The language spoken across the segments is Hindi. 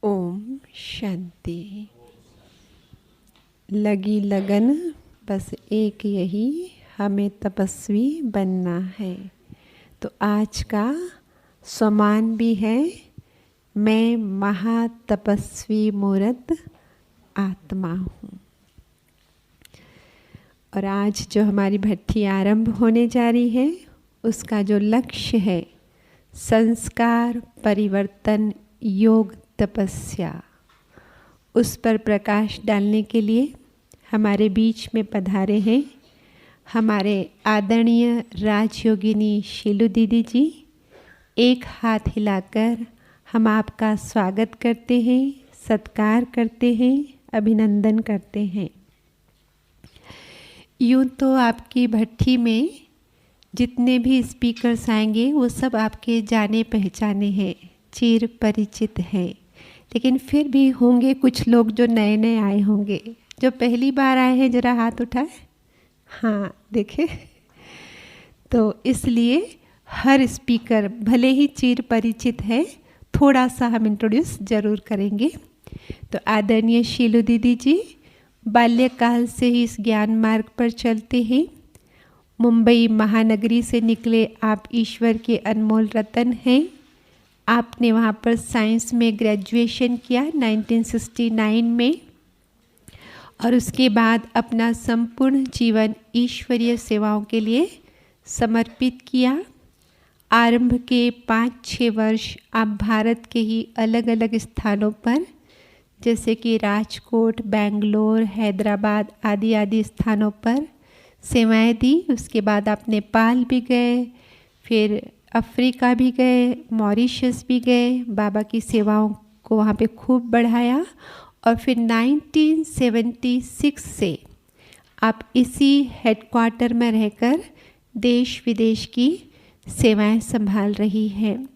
ओम शांति। लगी लगन बस एक यही, हमें तपस्वी बनना है। तो आज का सम्मान भी है, मैं महातपस्वी मूर्त आत्मा हूँ। और आज जो हमारी भट्ठी आरंभ होने जा रही है, उसका जो लक्ष्य है संस्कार परिवर्तन योग तपस्या, उस पर प्रकाश डालने के लिए हमारे बीच में पधारे हैं हमारे आदरणीय राजयोगिनी शीलू दीदी जी। एक हाथ हिलाकर हम आपका स्वागत करते हैं, सत्कार करते हैं, अभिनंदन करते हैं। यूँ तो आपकी भट्ठी में जितने भी स्पीकर्स आएंगे वो सब आपके जाने पहचाने हैं, चिर परिचित हैं, लेकिन फिर भी होंगे कुछ लोग जो नए नए आए होंगे। जो पहली बार आए हैं जरा हाथ उठाए। हाँ देखे। तो इसलिए हर स्पीकर भले ही चिर परिचित है, थोड़ा सा हम इंट्रोड्यूस जरूर करेंगे। तो आदरणीय शीलू दीदी जी बाल्यकाल से ही इस ज्ञान मार्ग पर चलते हैं। मुंबई महानगरी से निकले आप ईश्वर के अनमोल रतन हैं। आपने वहाँ पर साइंस में ग्रेजुएशन किया 1969 में, और उसके बाद अपना संपूर्ण जीवन ईश्वरीय सेवाओं के लिए समर्पित किया। आरंभ के 5-6 वर्ष आप भारत के ही अलग अलग स्थानों पर, जैसे कि राजकोट, बेंगलोर, हैदराबाद आदि आदि स्थानों पर सेवाएं दी। उसके बाद आप नेपाल भी गए, फिर अफ्रीका भी गए, मॉरिशस भी गए, बाबा की सेवाओं को वहाँ पे खूब बढ़ाया। और फिर 1976 से आप इसी हेडक्वार्टर में रहकर देश विदेश की सेवाएं संभाल रही हैं।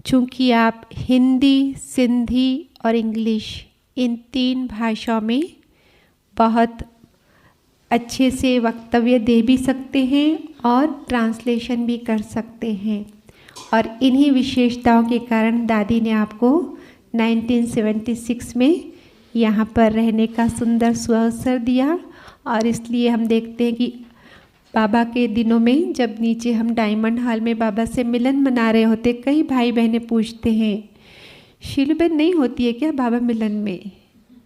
चूँकि आप हिंदी, सिंधी और इंग्लिश इन 3 भाषाओं में बहुत अच्छे से वक्तव्य दे भी सकते हैं और ट्रांसलेशन भी कर सकते हैं, और इन्हीं विशेषताओं के कारण दादी ने आपको 1976 में यहाँ पर रहने का सुंदर सुअवसर दिया। और इसलिए हम देखते हैं कि बाबा के दिनों में जब नीचे हम डायमंड हॉल में बाबा से मिलन मना रहे होते, कई भाई बहनें पूछते हैं शीलू बहन नहीं होती है क्या बाबा मिलन में?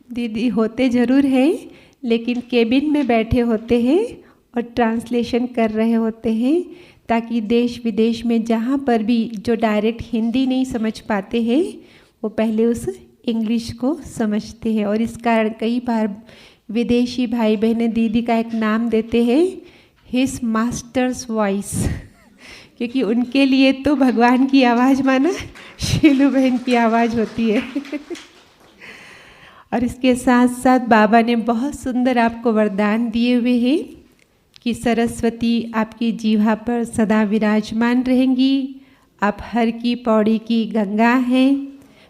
दीदी होते ज़रूर हैं, लेकिन केबिन में बैठे होते हैं और ट्रांसलेशन कर रहे होते हैं, ताकि देश विदेश में जहाँ पर भी जो डायरेक्ट हिंदी नहीं समझ पाते हैं वो पहले उस इंग्लिश को समझते हैं। और इस कारण कई बार विदेशी भाई बहनें दीदी का एक नाम देते हैं, हिज मास्टर्स वॉइस, क्योंकि उनके लिए तो भगवान की आवाज़ माना शीलू बहन की आवाज़ होती है। और इसके साथ साथ बाबा ने बहुत सुंदर आपको वरदान दिए हुए हैं कि सरस्वती आपकी जीवा पर सदा विराजमान रहेंगी। आप हर की पौड़ी की गंगा हैं।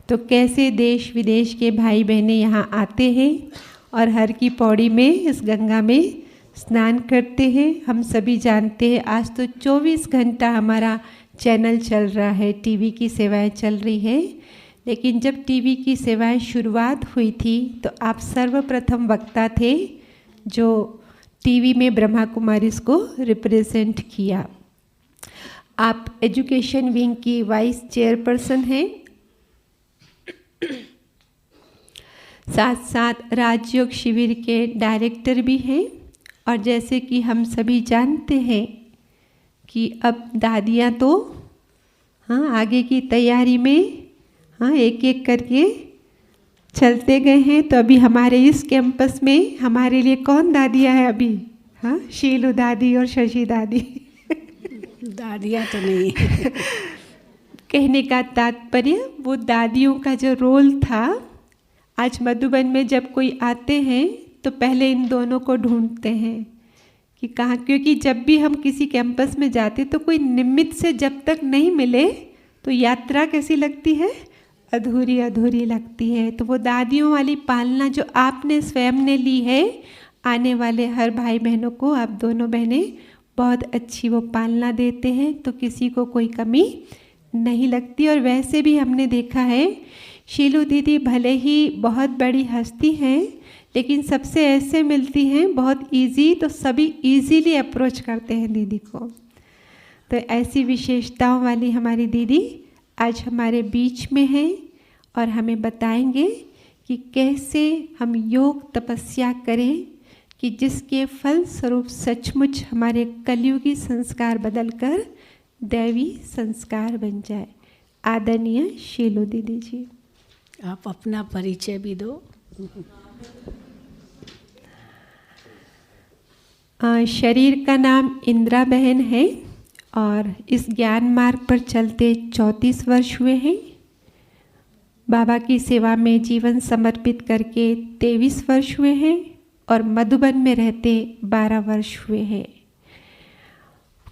तो कैसे देश विदेश के भाई बहनें यहाँ आते हैं और हर की पौड़ी में इस गंगा में स्नान करते हैं, हम सभी जानते हैं। आज तो 24 घंटा हमारा चैनल चल रहा है, टीवी की सेवाएं चल रही है। लेकिन जब टीवी की सेवाएं शुरुआत हुई थी तो आप सर्वप्रथम वक्ता थे जो टीवी में ब्रह्मा कुमारीज को रिप्रेजेंट किया। आप एजुकेशन विंग की वाइस चेयरपर्सन हैं, साथ साथ राजयोग शिविर के डायरेक्टर भी हैं। और जैसे कि हम सभी जानते हैं कि अब दादियाँ तो आगे की तैयारी में एक एक करके चलते गए हैं। तो अभी हमारे इस कैंपस में हमारे लिए कौन दादियाँ है अभी? शीलू दादी और शशि दादी। दादियाँ तो नहीं। कहने का तात्पर्य वो दादियों का जो रोल था, आज मधुबन में जब कोई आते हैं तो पहले इन दोनों को ढूंढते हैं कि कहाँ, क्योंकि जब भी हम किसी कैंपस में जाते तो कोई निमित्त से जब तक नहीं मिले तो यात्रा कैसी लगती है? अधूरी अधूरी लगती है। तो वो दादियों वाली पालना जो आपने स्वयं ने ली है, आने वाले हर भाई बहनों को आप दोनों बहनें बहुत अच्छी वो पालना देते हैं, तो किसी को कोई कमी नहीं लगती। और वैसे भी हमने देखा है शीलू दीदी भले ही बहुत बड़ी हस्ती हैं, लेकिन सबसे ऐसे मिलती हैं बहुत इजी, तो सभी इजीली अप्रोच करते हैं दीदी को। तो ऐसी विशेषताओं वाली हमारी दीदी आज हमारे बीच में हैं और हमें बताएंगे कि कैसे हम योग तपस्या करें कि जिसके फल स्वरूप सचमुच हमारे कलयुगी संस्कार बदलकर दैवी संस्कार बन जाए। आदरणीय शीलू दीदी जी, आप अपना परिचय भी दो। शरीर का नाम इंदिरा बहन है और इस ज्ञान मार्ग पर चलते 34 वर्ष हुए हैं। बाबा की सेवा में जीवन समर्पित करके 23 वर्ष हुए हैं और मधुबन में रहते 12 वर्ष हुए हैं।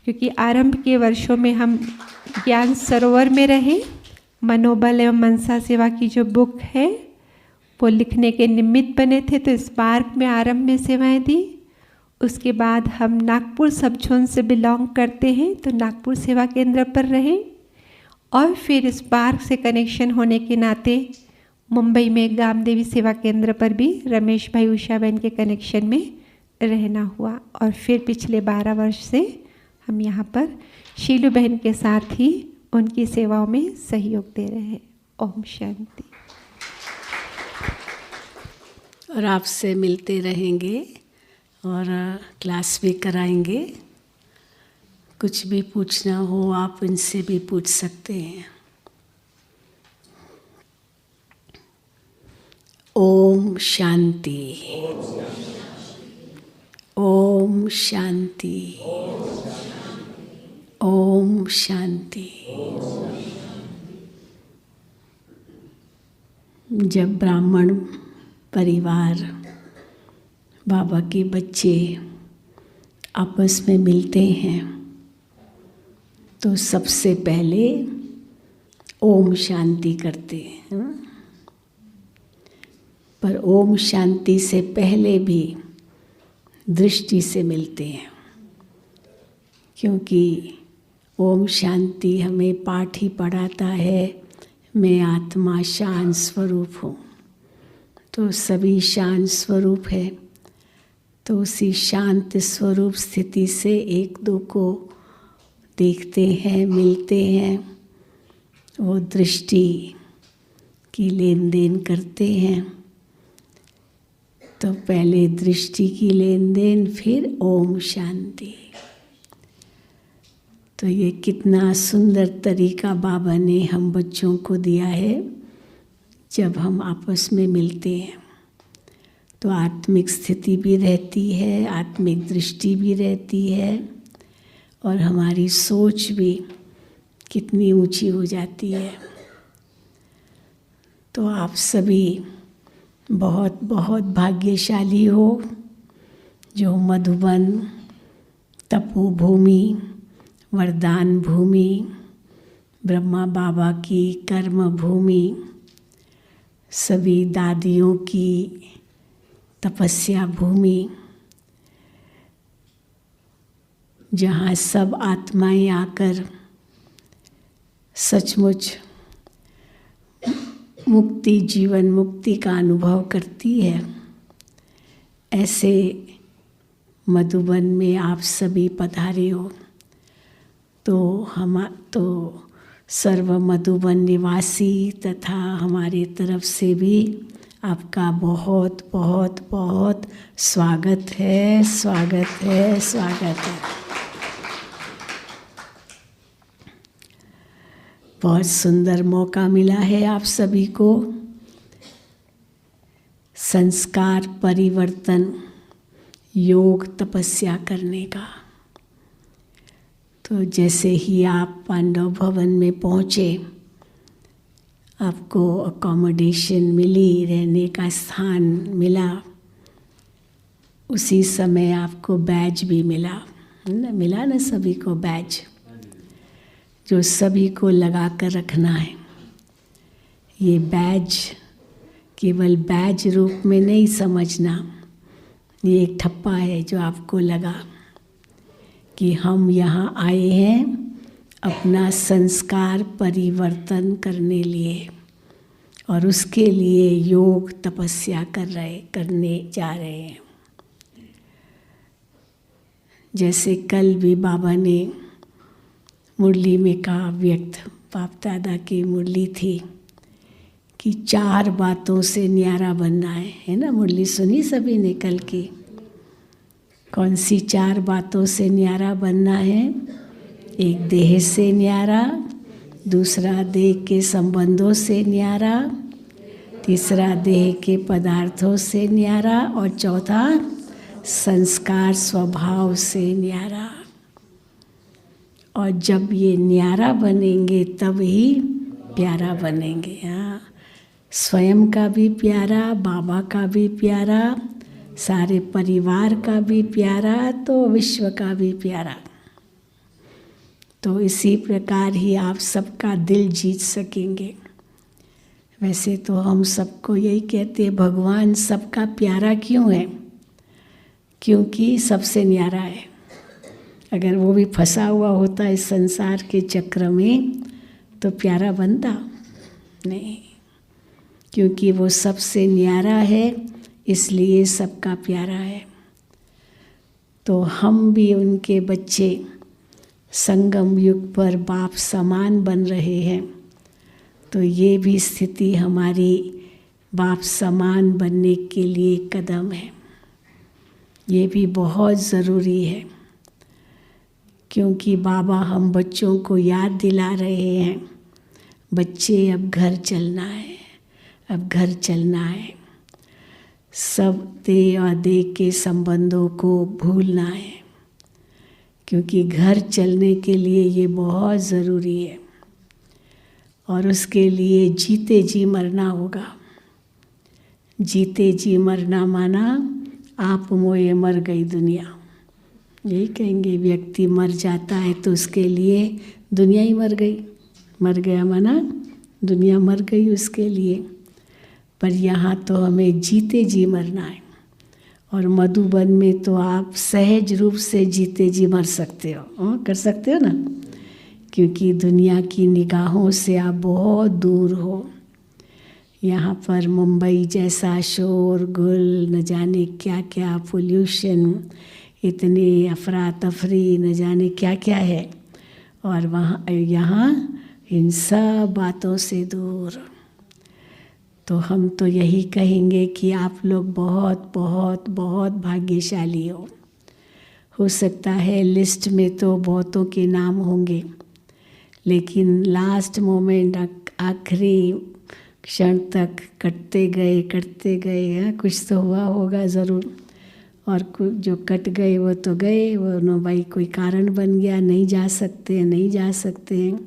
क्योंकि आरंभ के वर्षों में हम ज्ञान सरोवर में रहे, मनोबल एवं मनसा सेवा की जो बुक है वो लिखने के निमित्त बने थे, तो स्पार्क में आरंभ में सेवाएं दी। उसके बाद हम नागपुर सब जोन से बिलोंग करते हैं, तो नागपुर सेवा केंद्र पर रहे और फिर स्पार्क से कनेक्शन होने के नाते मुंबई में गामदेवी सेवा केंद्र पर भी रमेश भाई उषा बहन के कनेक्शन में रहना हुआ और फिर पिछले 12 वर्ष से हम यहाँ पर शीलू बहन के साथ ही उनकी सेवाओं में सहयोग दे रहे हैं। ओम शांति। और आपसे मिलते रहेंगे और क्लास भी कराएंगे। कुछ भी पूछना हो आप इनसे भी पूछ सकते हैं। ओम शांति। ओम शांति। ओम शांति। जब ब्राह्मण परिवार, बाबा के बच्चे आपस में मिलते हैं तो सबसे पहले ओम शांति करते हैं। पर ओम शांति से पहले भी दृष्टि से मिलते हैं, क्योंकि ओम शांति हमें पाठ ही पढ़ाता है, मैं आत्मा शांत स्वरूप हूँ। तो सभी शांत स्वरूप है, तो उसी शांत स्वरूप स्थिति से एक दो को देखते हैं, मिलते हैं, वो दृष्टि की लेन देन करते हैं। तो पहले दृष्टि की लेन देन, फिर ओम शांति। तो ये कितना सुंदर तरीका बाबा ने हम बच्चों को दिया है। जब हम आपस में मिलते हैं तो आत्मिक स्थिति भी रहती है, आत्मिक दृष्टि भी रहती है और हमारी सोच भी कितनी ऊंची हो जाती है। तो आप सभी बहुत बहुत भाग्यशाली हो जो मधुबन, तपोभूमि, वरदान भूमि, ब्रह्मा बाबा की कर्म भूमि, सभी दादियों की तपस्या भूमि, जहाँ सब आत्माएं आकर सचमुच मुक्ति, जीवन मुक्ति का अनुभव करती है। ऐसे मधुबन में आप सभी पधारे हो। तो सर्व मधुबन निवासी तथा हमारे तरफ से भी आपका बहुत बहुत बहुत स्वागत है, स्वागत है, स्वागत है। बहुत सुंदर मौका मिला है आप सभी को संस्कार परिवर्तन, योग तपस्या करने का। तो जैसे ही आप पांडव भवन में पहुँचे, आपको अकोमोडेशन मिली, रहने का स्थान मिला, उसी समय आपको बैज भी मिला ना सभी को बैज, जो सभी को लगा कर रखना है। ये बैज केवल बैज रूप में नहीं समझना, ये एक ठप्पा है जो आपको लगा कि हम यहाँ आए हैं अपना संस्कार परिवर्तन करने लिए और उसके लिए योग तपस्या करने जा रहे हैं। जैसे कल भी बाबा ने मुरली में कहा, व्यक्त बाप दादा की मुरली थी कि 4 बातों से न्यारा बनना है ना। मुरली सुनी सभी ने कल की? कौन सी 4 बातों से न्यारा बनना है? एक देह से न्यारा, दूसरा देह के संबंधों से न्यारा, तीसरा देह के पदार्थों से न्यारा और चौथा संस्कार स्वभाव से न्यारा। और जब ये न्यारा बनेंगे तब ही प्यारा बनेंगे। हाँ, स्वयं का भी प्यारा, बाबा का भी प्यारा, सारे परिवार का भी प्यारा, तो विश्व का भी प्यारा। तो इसी प्रकार ही आप सबका दिल जीत सकेंगे। वैसे तो हम सबको यही कहते हैं, भगवान सबका प्यारा क्यों है? क्योंकि सबसे न्यारा है। अगर वो भी फंसा हुआ होता इस संसार के चक्र में तो प्यारा बनता नहीं, क्योंकि वो सबसे न्यारा है, इसलिए सबका प्यारा है। तो हम भी उनके बच्चे संगम युग पर बाप समान बन रहे हैं। तो ये भी स्थिति हमारी बाप समान बनने के लिए कदम है। ये भी बहुत ज़रूरी है, क्योंकि बाबा हम बच्चों को याद दिला रहे हैं, बच्चे अब घर चलना है, अब घर चलना है। सब देह और देह के संबंधों को भूलना है, क्योंकि घर चलने के लिए ये बहुत ज़रूरी है। और उसके लिए जीते जी मरना होगा। जीते जी मरना माना आप मोए मर गई दुनिया। यही कहेंगे, व्यक्ति मर जाता है तो उसके लिए दुनिया ही मर गई। मर गया माना दुनिया मर गई उसके लिए। पर यहाँ तो हमें जीते जी मरना है। और मधुबन में तो आप सहज रूप से जीते जी मर सकते हो, कर सकते हो ना, क्योंकि दुनिया की निगाहों से आप बहुत दूर हो। यहाँ पर मुंबई जैसा शोर गुल, न जाने क्या क्या पोल्यूशन, इतने अफरा तफरी, न जाने क्या क्या है। और वहाँ यहाँ इन सब बातों से दूर। तो हम तो यही कहेंगे कि आप लोग बहुत बहुत बहुत भाग्यशाली हो सकता है लिस्ट में तो बहुतों के नाम होंगे, लेकिन लास्ट मोमेंट, आखिरी क्षण तक कटते गए हैं, कुछ तो हुआ होगा ज़रूर। और कुछ जो कट गए वो तो गए, वो नो भाई कोई कारण बन गया, नहीं जा सकते हैं।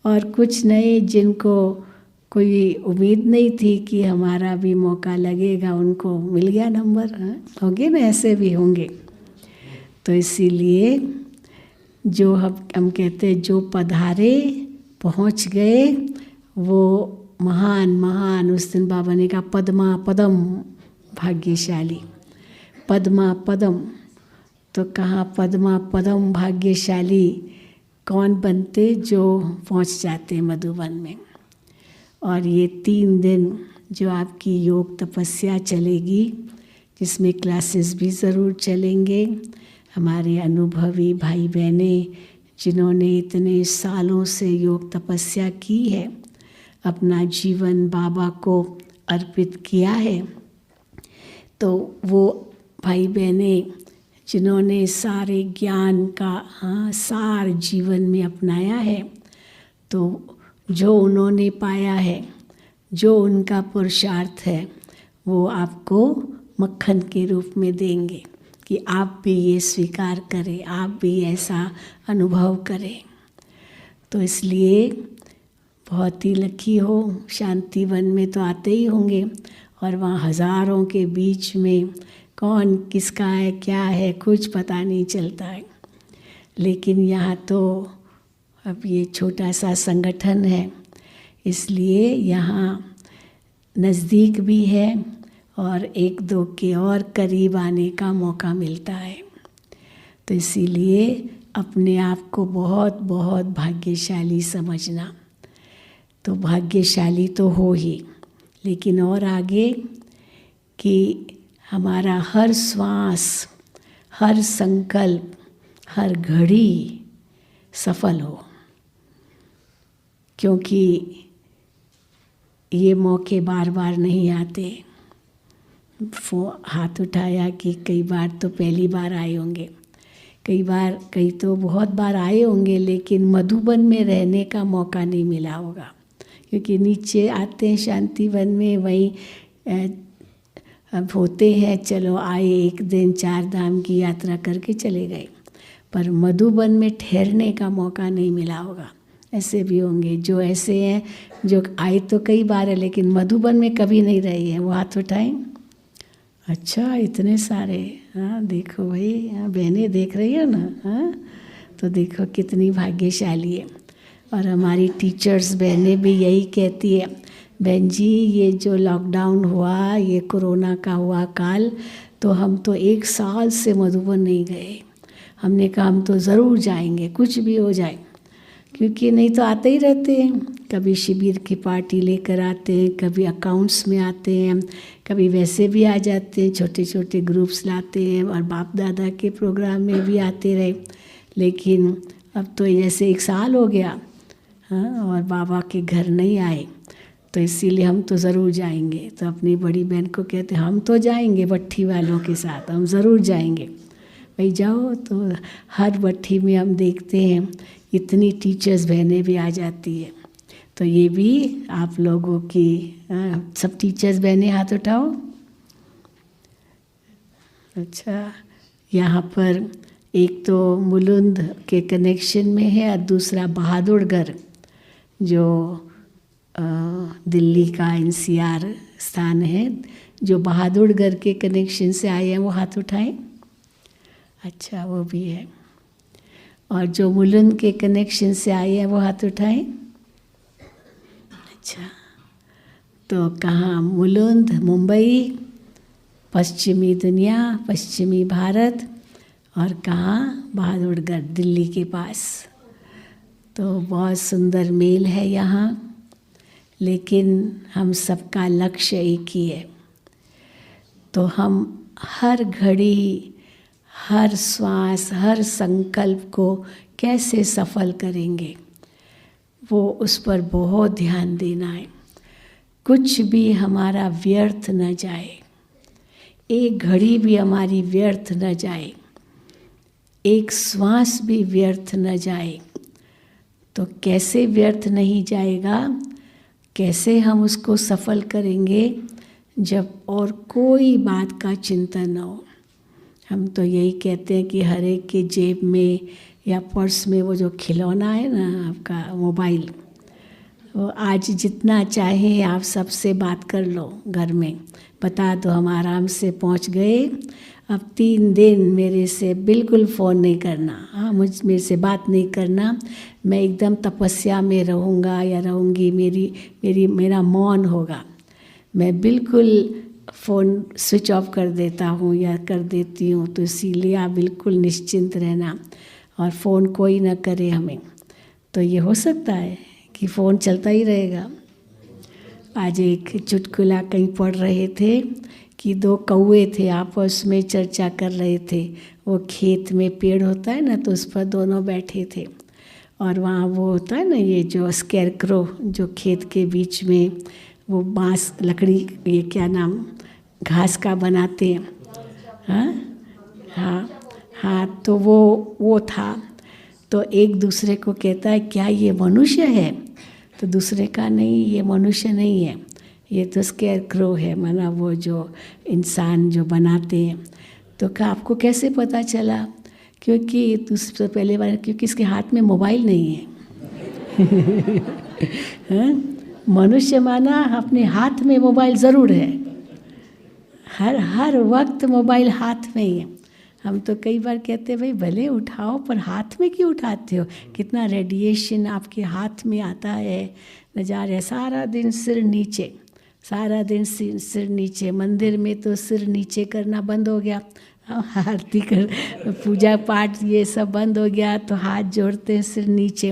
और कुछ नए जिनको कोई उम्मीद नहीं थी कि हमारा भी मौका लगेगा, उनको मिल गया नंबर। होंगे ना, ऐसे भी होंगे। तो इसीलिए जो हम कहते हैं, जो पधारे पहुंच गए वो महान। उस दिन बाबा ने कहा पद्मा पदम, भाग्यशाली। पद्मा पदम, तो कहाँ पद्मा पदम भाग्यशाली कौन बनते? जो पहुंच जाते मधुबन में। और ये 3 दिन जो आपकी योग तपस्या चलेगी, जिसमें क्लासेस भी ज़रूर चलेंगे। हमारे अनुभवी भाई बहनें जिन्होंने इतने सालों से योग तपस्या की है, अपना जीवन बाबा को अर्पित किया है, तो वो भाई बहनें जिन्होंने सारे ज्ञान का सार जीवन में अपनाया है, तो जो उन्होंने पाया है, जो उनका पुरुषार्थ है, वो आपको मक्खन के रूप में देंगे कि आप भी ये स्वीकार करें, आप भी ऐसा अनुभव करें। तो इसलिए बहुत ही लकी हो। शांतिवन में तो आते ही होंगे, और वहाँ हज़ारों के बीच में कौन किसका है, क्या है, कुछ पता नहीं चलता है। लेकिन यहाँ तो अब ये छोटा सा संगठन है, इसलिए यहाँ नज़दीक भी है और 1-2 के और करीब आने का मौका मिलता है। तो इसीलिए अपने आप को बहुत बहुत भाग्यशाली समझना। तो भाग्यशाली तो हो ही, लेकिन और आगे कि हमारा हर श्वास, हर संकल्प, हर घड़ी सफल हो, क्योंकि ये मौके बार बार नहीं आते। हाथ उठाया कि कई बार तो पहली बार आए होंगे, कई तो बहुत बार आए होंगे, लेकिन मधुबन में रहने का मौका नहीं मिला होगा, क्योंकि नीचे आते हैं शांतिवन में, वहीं अब होते हैं, चलो आए एक दिन 4 धाम की यात्रा करके चले गए, पर मधुबन में ठहरने का मौका नहीं मिला होगा। ऐसे भी होंगे जो ऐसे हैं जो आए तो कई बार है लेकिन मधुबन में कभी नहीं रहे हैं, वो हाथ उठाएं। अच्छा, इतने सारे, हाँ देखो भाई, हाँ बहनें देख रही हो ना, हाँ तो देखो कितनी भाग्यशाली है। और हमारी टीचर्स बहनें भी यही कहती है, बहन जी ये जो लॉकडाउन हुआ, ये कोरोना का हुआ काल, तो हम तो 1 साल से मधुबन नहीं गए। हमने कहा हम तो ज़रूर जाएंगे, कुछ भी हो जाए, क्योंकि नहीं तो आते ही रहते हैं, कभी शिविर की पार्टी लेकर आते हैं, कभी अकाउंट्स में आते हैं, कभी वैसे भी आ जाते हैं, छोटे छोटे ग्रुप्स लाते हैं, और बाप दादा के प्रोग्राम में भी आते रहे। लेकिन अब तो जैसे 1 साल हो गया, हाँ, और बाबा के घर नहीं आए, तो इसीलिए हम तो ज़रूर जाएंगे। तो अपनी बड़ी बहन को कहते हम तो जाएंगे भट्ठी वालों के साथ, हम ज़रूर जाएंगे। भाई जाओ, तो हर भट्ठी में हम देखते हैं इतनी टीचर्स बहनें भी आ जाती है। तो ये भी आप लोगों की, सब टीचर्स बहनें हाथ उठाओ। अच्छा, यहाँ पर एक तो मुलुंद के कनेक्शन में है और दूसरा बहादुरगढ़, जो दिल्ली का NCR स्थान है। जो बहादुरगढ़ के कनेक्शन से आए हैं वो हाथ उठाएं। अच्छा, वो भी है। और जो मुलुंद के कनेक्शन से आए हैं वो हाथ उठाएं। अच्छा, तो कहाँ मुलुंद, मुंबई, पश्चिमी दुनिया, पश्चिमी भारत, और कहाँ बहादुरगढ़, दिल्ली के पास। तो बहुत सुंदर मेल है यहाँ, लेकिन हम सबका लक्ष्य एक ही है। तो हम हर घड़ी, हर श्वास, हर संकल्प को कैसे सफल करेंगे, वो उस पर बहुत ध्यान देना है। कुछ भी हमारा व्यर्थ न जाए, एक घड़ी भी हमारी व्यर्थ न जाए, एक श्वास भी व्यर्थ न जाए। तो कैसे व्यर्थ नहीं जाएगा, कैसे हम उसको सफल करेंगे, जब और कोई बात का चिंतन न हो। हम तो यही कहते हैं कि हर एक के जेब में या पर्स में वो जो खिलौना है ना आपका मोबाइल, वो आज जितना चाहे आप सबसे बात कर लो, घर में बता दो हम आराम से पहुंच गए, अब 3 दिन मेरे से बिल्कुल फ़ोन नहीं करना, हाँ मेरे से बात नहीं करना, मैं एकदम तपस्या में रहूँगा या रहूँगी, मेरा मौन होगा, मैं बिल्कुल फ़ोन स्विच ऑफ कर देता हूँ या कर देती हूँ। तो इसीलिए आप बिल्कुल निश्चिंत रहना और फ़ोन कोई ना करे हमें। तो ये हो सकता है कि फ़ोन चलता ही रहेगा। आज एक चुटकुला कहीं पढ़ रहे थे कि 2 कौवे थे, आपस में चर्चा कर रहे थे। वो खेत में पेड़ होता है ना, तो उस पर दोनों बैठे थे, और वहाँ वो होता है ना ये जो स्केरक्रो, जो खेत के बीच में वो बांस, लकड़ी, ये क्या नाम, घास का बनाते हैं, हाँ, तो वो था। तो एक दूसरे को कहता है क्या ये मनुष्य है? तो दूसरे का नहीं, ये मनुष्य नहीं है, ये तो स्केरक्रो है, माना वो जो इंसान जो बनाते हैं। तो कहा आपको कैसे पता चला? क्योंकि दूसरे पहले बार, क्योंकि इसके हाथ में मोबाइल नहीं है। मनुष्य माना अपने हाथ में मोबाइल ज़रूर है, हर वक्त मोबाइल हाथ में ही है। हम तो कई बार कहते हैं भाई भले उठाओ, पर हाथ में क्यों उठाते हो? कितना रेडिएशन आपके हाथ में आता है, नज़ारे सारा दिन सिर नीचे, सारा दिन सिर नीचे। मंदिर में तो सिर नीचे करना बंद हो गया, आरती कर, पूजा पाठ ये सब बंद हो गया, तो हाथ जोड़ते हैं सिर नीचे।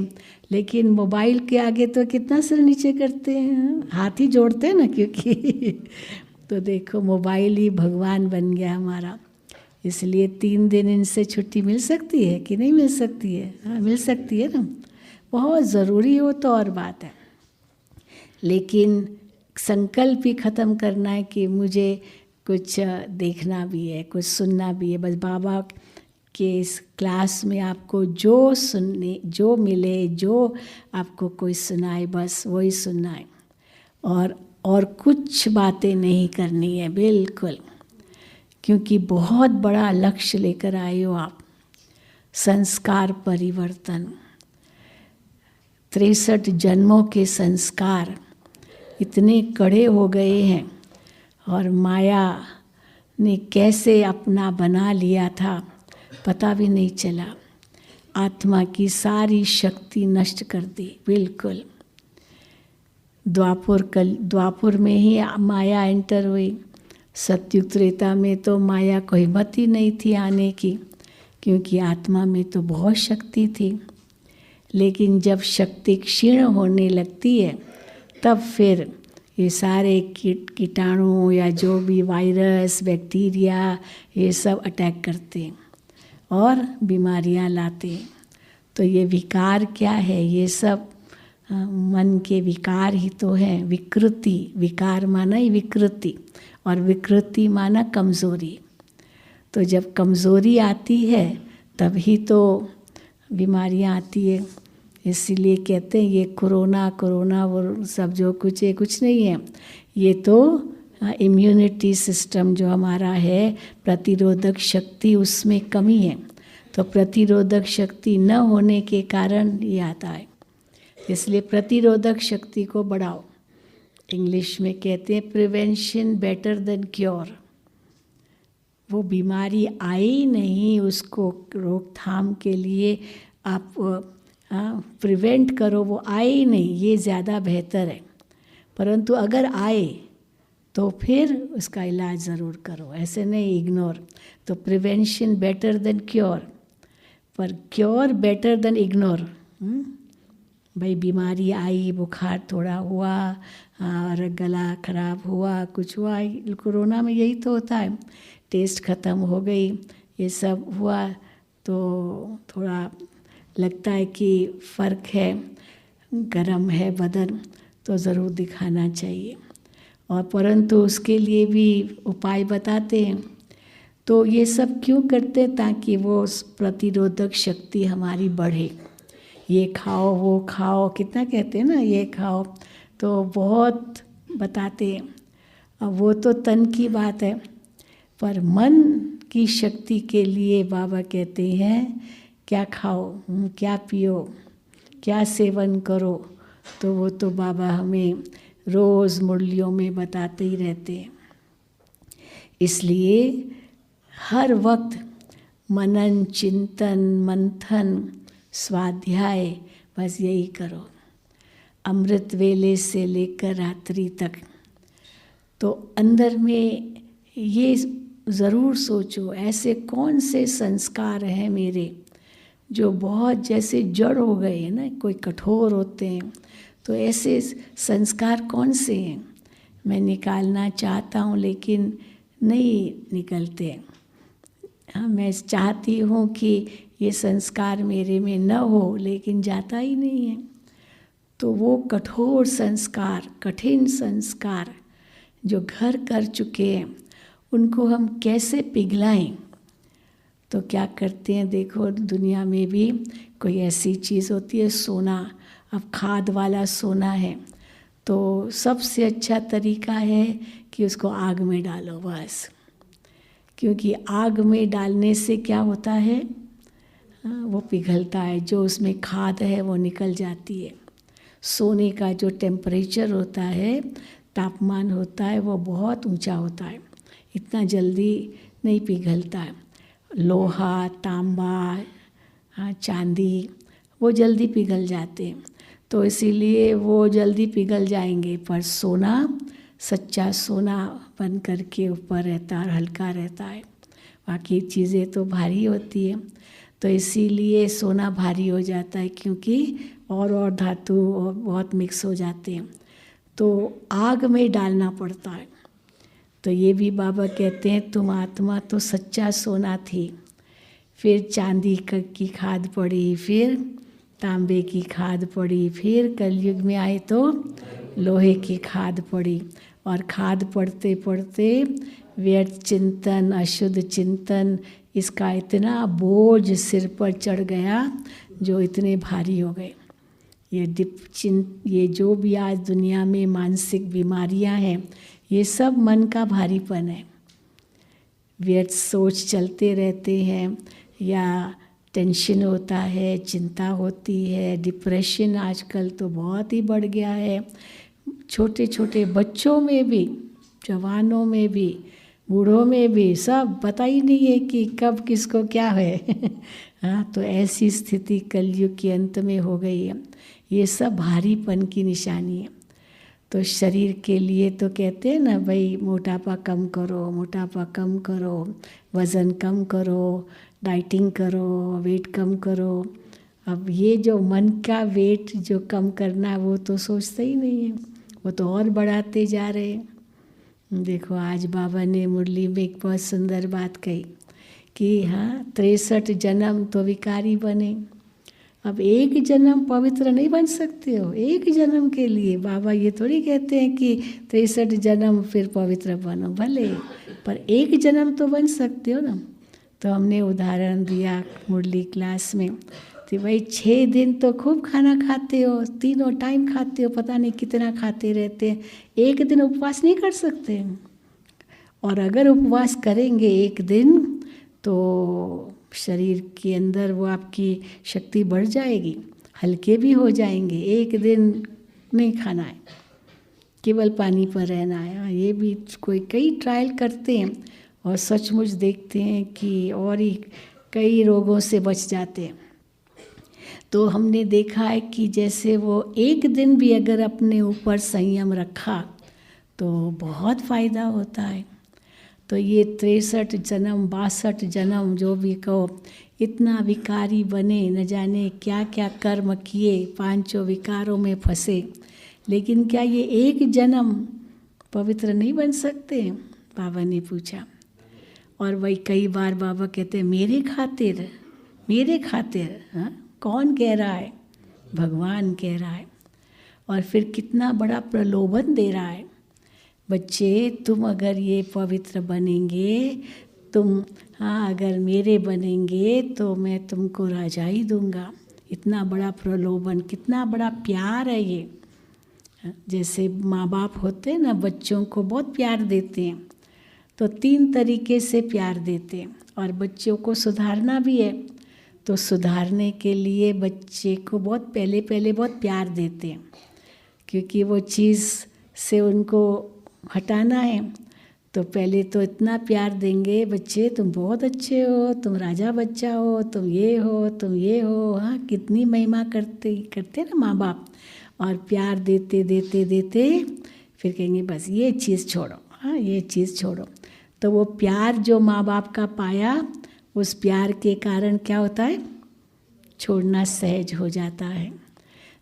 लेकिन मोबाइल के आगे तो कितना सिर नीचे करते हैं, हाथ ही जोड़ते हैं ना, क्योंकि तो देखो मोबाइल ही भगवान बन गया हमारा। इसलिए 3 दिन इनसे छुट्टी मिल सकती है कि नहीं मिल सकती है? हाँ, मिल सकती है ना। बहुत ज़रूरी हो तो और बात है, लेकिन संकल्प ही ख़त्म करना है कि मुझे कुछ देखना भी है, कुछ सुनना भी है। बस बाबा के इस क्लास में आपको जो सुनने, जो मिले, जो आपको कोई सुनाए, बस वही सुनना है, और कुछ बातें नहीं करनी है बिल्कुल, क्योंकि बहुत बड़ा लक्ष्य लेकर आए हो आप, संस्कार परिवर्तन। 63 जन्मों के संस्कार इतने कड़े हो गए हैं, और माया ने कैसे अपना बना लिया था पता भी नहीं चला। आत्मा की सारी शक्ति नष्ट कर दी बिल्कुल। द्वापुर में ही माया एंटर हुई। सतयुग त्रेता में तो माया को हिम्मत ही नहीं थी आने की, क्योंकि आत्मा में तो बहुत शक्ति थी। लेकिन जब शक्ति क्षीण होने लगती है, तब फिर ये सारे कीटाणु या जो भी वायरस, बैक्टीरिया, ये सब अटैक करते हैं और बीमारियां लाते हैं। तो ये विकार क्या है? ये सब मन के विकार ही तो हैं। विकृति, विकार माना ही विकृति, और विकृति माना कमज़ोरी। तो जब कमज़ोरी आती है तभी तो बीमारियां आती है। इसीलिए कहते हैं ये कोरोना वो सब जो कुछ है, कुछ नहीं है। ये तो इम्यूनिटी सिस्टम जो हमारा है, प्रतिरोधक शक्ति, उसमें कमी है। तो प्रतिरोधक शक्ति न होने के कारण ये आता है। इसलिए प्रतिरोधक शक्ति को बढ़ाओ। इंग्लिश में कहते हैं प्रिवेंशन बेटर देन क्योर। वो बीमारी आई नहीं, उसको रोकथाम के लिए आप प्रिवेंट करो, वो आए ही नहीं, ये ज़्यादा बेहतर है। परंतु अगर आए तो फिर उसका इलाज ज़रूर करो, ऐसे नहीं इग्नोर। तो प्रिवेंशन बेटर देन क्योर, पर क्योर बेटर देन इग्नोर। भाई बीमारी आई, बुखार थोड़ा हुआ और गला खराब हुआ, कुछ हुआ, कोरोना में यही तो होता है। टेस्ट ख़त्म हो गई, ये सब हुआ, तो थोड़ा लगता है कि फ़र्क है, गरम है बदन, तो ज़रूर दिखाना चाहिए। और परंतु उसके लिए भी उपाय बताते हैं। तो ये सब क्यों करते हैं? ताकि वो प्रतिरोधक शक्ति हमारी बढ़े। ये खाओ, वो खाओ, कितना कहते हैं ना, ये खाओ, तो बहुत बताते हैं। अब वो तो तन की बात है, पर मन की शक्ति के लिए बाबा कहते हैं क्या खाओ, क्या पियो, क्या सेवन करो। तो वो तो बाबा हमें रोज़ मुरलियों में बताते ही रहते हैं। इसलिए हर वक्त मनन, चिंतन, मंथन, स्वाध्याय, बस यही करो, अमृत वेले से लेकर रात्रि तक। तो अंदर में ये ज़रूर सोचो, ऐसे कौन से संस्कार हैं मेरे जो बहुत जैसे जड़ हो गए हैं ना, कोई कठोर होते हैं, तो ऐसे संस्कार कौन से हैं मैं निकालना चाहता हूँ लेकिन नहीं निकलते। हाँ, मैं चाहती हूँ कि ये संस्कार मेरे में न हो, लेकिन जाता ही नहीं है। तो वो कठोर संस्कार, कठिन संस्कार जो घर कर चुके हैं, उनको हम कैसे पिघलाएं? तो क्या करते हैं, देखो दुनिया में भी कोई ऐसी चीज़ होती है, सोना। अब खाद वाला सोना है, तो सबसे अच्छा तरीका है कि उसको आग में डालो बस। क्योंकि आग में डालने से क्या होता है, वो पिघलता है, जो उसमें खाद है वो निकल जाती है। सोने का जो टेम्परेचर होता है, तापमान होता है, वो बहुत ऊंचा होता है, इतना जल्दी नहीं पिघलता है। लोहा, तांबा, चांदी, वो जल्दी पिघल जाते हैं, तो इसीलिए वो जल्दी पिघल जाएंगे। पर सोना, सच्चा सोना बन करके ऊपर रहता है, हल्का रहता है। बाकी चीज़ें तो भारी होती है। तो इसीलिए सोना भारी हो जाता है, क्योंकि और धातु और बहुत मिक्स हो जाते हैं, तो आग में डालना पड़ता है। तो ये भी बाबा कहते हैं तुम आत्मा तो सच्चा सोना थी, फिर चांदी की खाद पड़ी, फिर तांबे की खाद पड़ी, फिर कलयुग में आए तो लोहे की खाद पड़ी, और खाद पड़ते पड़ते व्यर्थ चिंतन, अशुद्ध चिंतन, इसका इतना बोझ सिर पर चढ़ गया जो इतने भारी हो गए। ये जो भी आज दुनिया में मानसिक बीमारियां हैं, ये सब मन का भारीपन है। व्यर्थ सोच चलते रहते हैं, या टेंशन होता है, चिंता होती है, डिप्रेशन आजकल तो बहुत ही बढ़ गया है। छोटे छोटे बच्चों में भी, जवानों में भी, बूढ़ों में भी, सब पता ही नहीं है कि कब किसको क्या है। हाँ, तो ऐसी स्थिति कलयुग के अंत में हो गई है। ये सब भारीपन की निशानी है। तो शरीर के लिए तो कहते हैं ना भाई, मोटापा कम करो, मोटापा कम करो, वज़न कम करो, डाइटिंग करो, वेट कम करो। अब ये जो मन का वेट जो कम करना है, वो तो सोचते ही नहीं है, वो तो और बढ़ाते जा रहे हैं। देखो आज बाबा ने मुरली में एक बहुत सुंदर बात कही कि हाँ, 63 जन्म तो विकारी बने। अब एक जन्म पवित्र नहीं बन सकते हो, एक जन्म के लिए। बाबा ये थोड़ी कहते हैं कि 63 जन्म फिर पवित्र बनो, भले, पर एक जन्म तो बन सकते हो ना। तो हमने उदाहरण दिया मुरली क्लास में कि भाई 6 दिन तो खूब खाना खाते हो, तीनों टाइम खाते हो, पता नहीं कितना खाते रहते हैं, एक दिन उपवास नहीं कर सकते। और अगर उपवास करेंगे एक दिन तो शरीर के अंदर वो आपकी शक्ति बढ़ जाएगी, हल्के भी हो जाएंगे। एक दिन नहीं खाना है, केवल पानी पर रहना है। ये भी कई ट्रायल करते हैं और सचमुच देखते हैं कि और ही कई रोगों से बच जाते हैं। तो हमने देखा है कि जैसे वो एक दिन भी अगर अपने ऊपर संयम रखा तो बहुत फ़ायदा होता है। तो ये 63 जन्म 62 जन्म जो भी कहो, इतना विकारी बने, न जाने क्या क्या कर्म किए, 5 विकारों में फंसे, लेकिन क्या ये एक जन्म पवित्र नहीं बन सकते? बाबा ने पूछा। और वही कई बार बाबा कहते हैं मेरे खातिर, मेरे खातिर। हाँ, कौन कह रहा है? भगवान कह रहा है। और फिर कितना बड़ा प्रलोभन दे रहा है, बच्चे तुम अगर ये पवित्र बनेंगे, तुम हाँ अगर मेरे बनेंगे तो मैं तुमको राजाई दूंगा। इतना बड़ा प्रलोभन, कितना बड़ा प्यार है ये। जैसे माँ बाप होते हैं ना, बच्चों को बहुत प्यार देते हैं, तो 3 तरीके से प्यार देते हैं। और बच्चों को सुधारना भी है, तो सुधारने के लिए बच्चे को बहुत पहले बहुत प्यार देते हैं, क्योंकि वो चीज़ से उनको हटाना है। तो पहले तो इतना प्यार देंगे, बच्चे तुम बहुत अच्छे हो, तुम राजा बच्चा हो, तुम ये हो, तुम ये हो। हाँ, कितनी महिमा करते ना माँ बाप। और प्यार देते देते देते फिर कहेंगे बस ये चीज़ छोड़ो, हाँ ये चीज़ छोड़ो। तो वो प्यार जो माँ बाप का पाया, उस प्यार के कारण क्या होता है, छोड़ना सहज हो जाता है।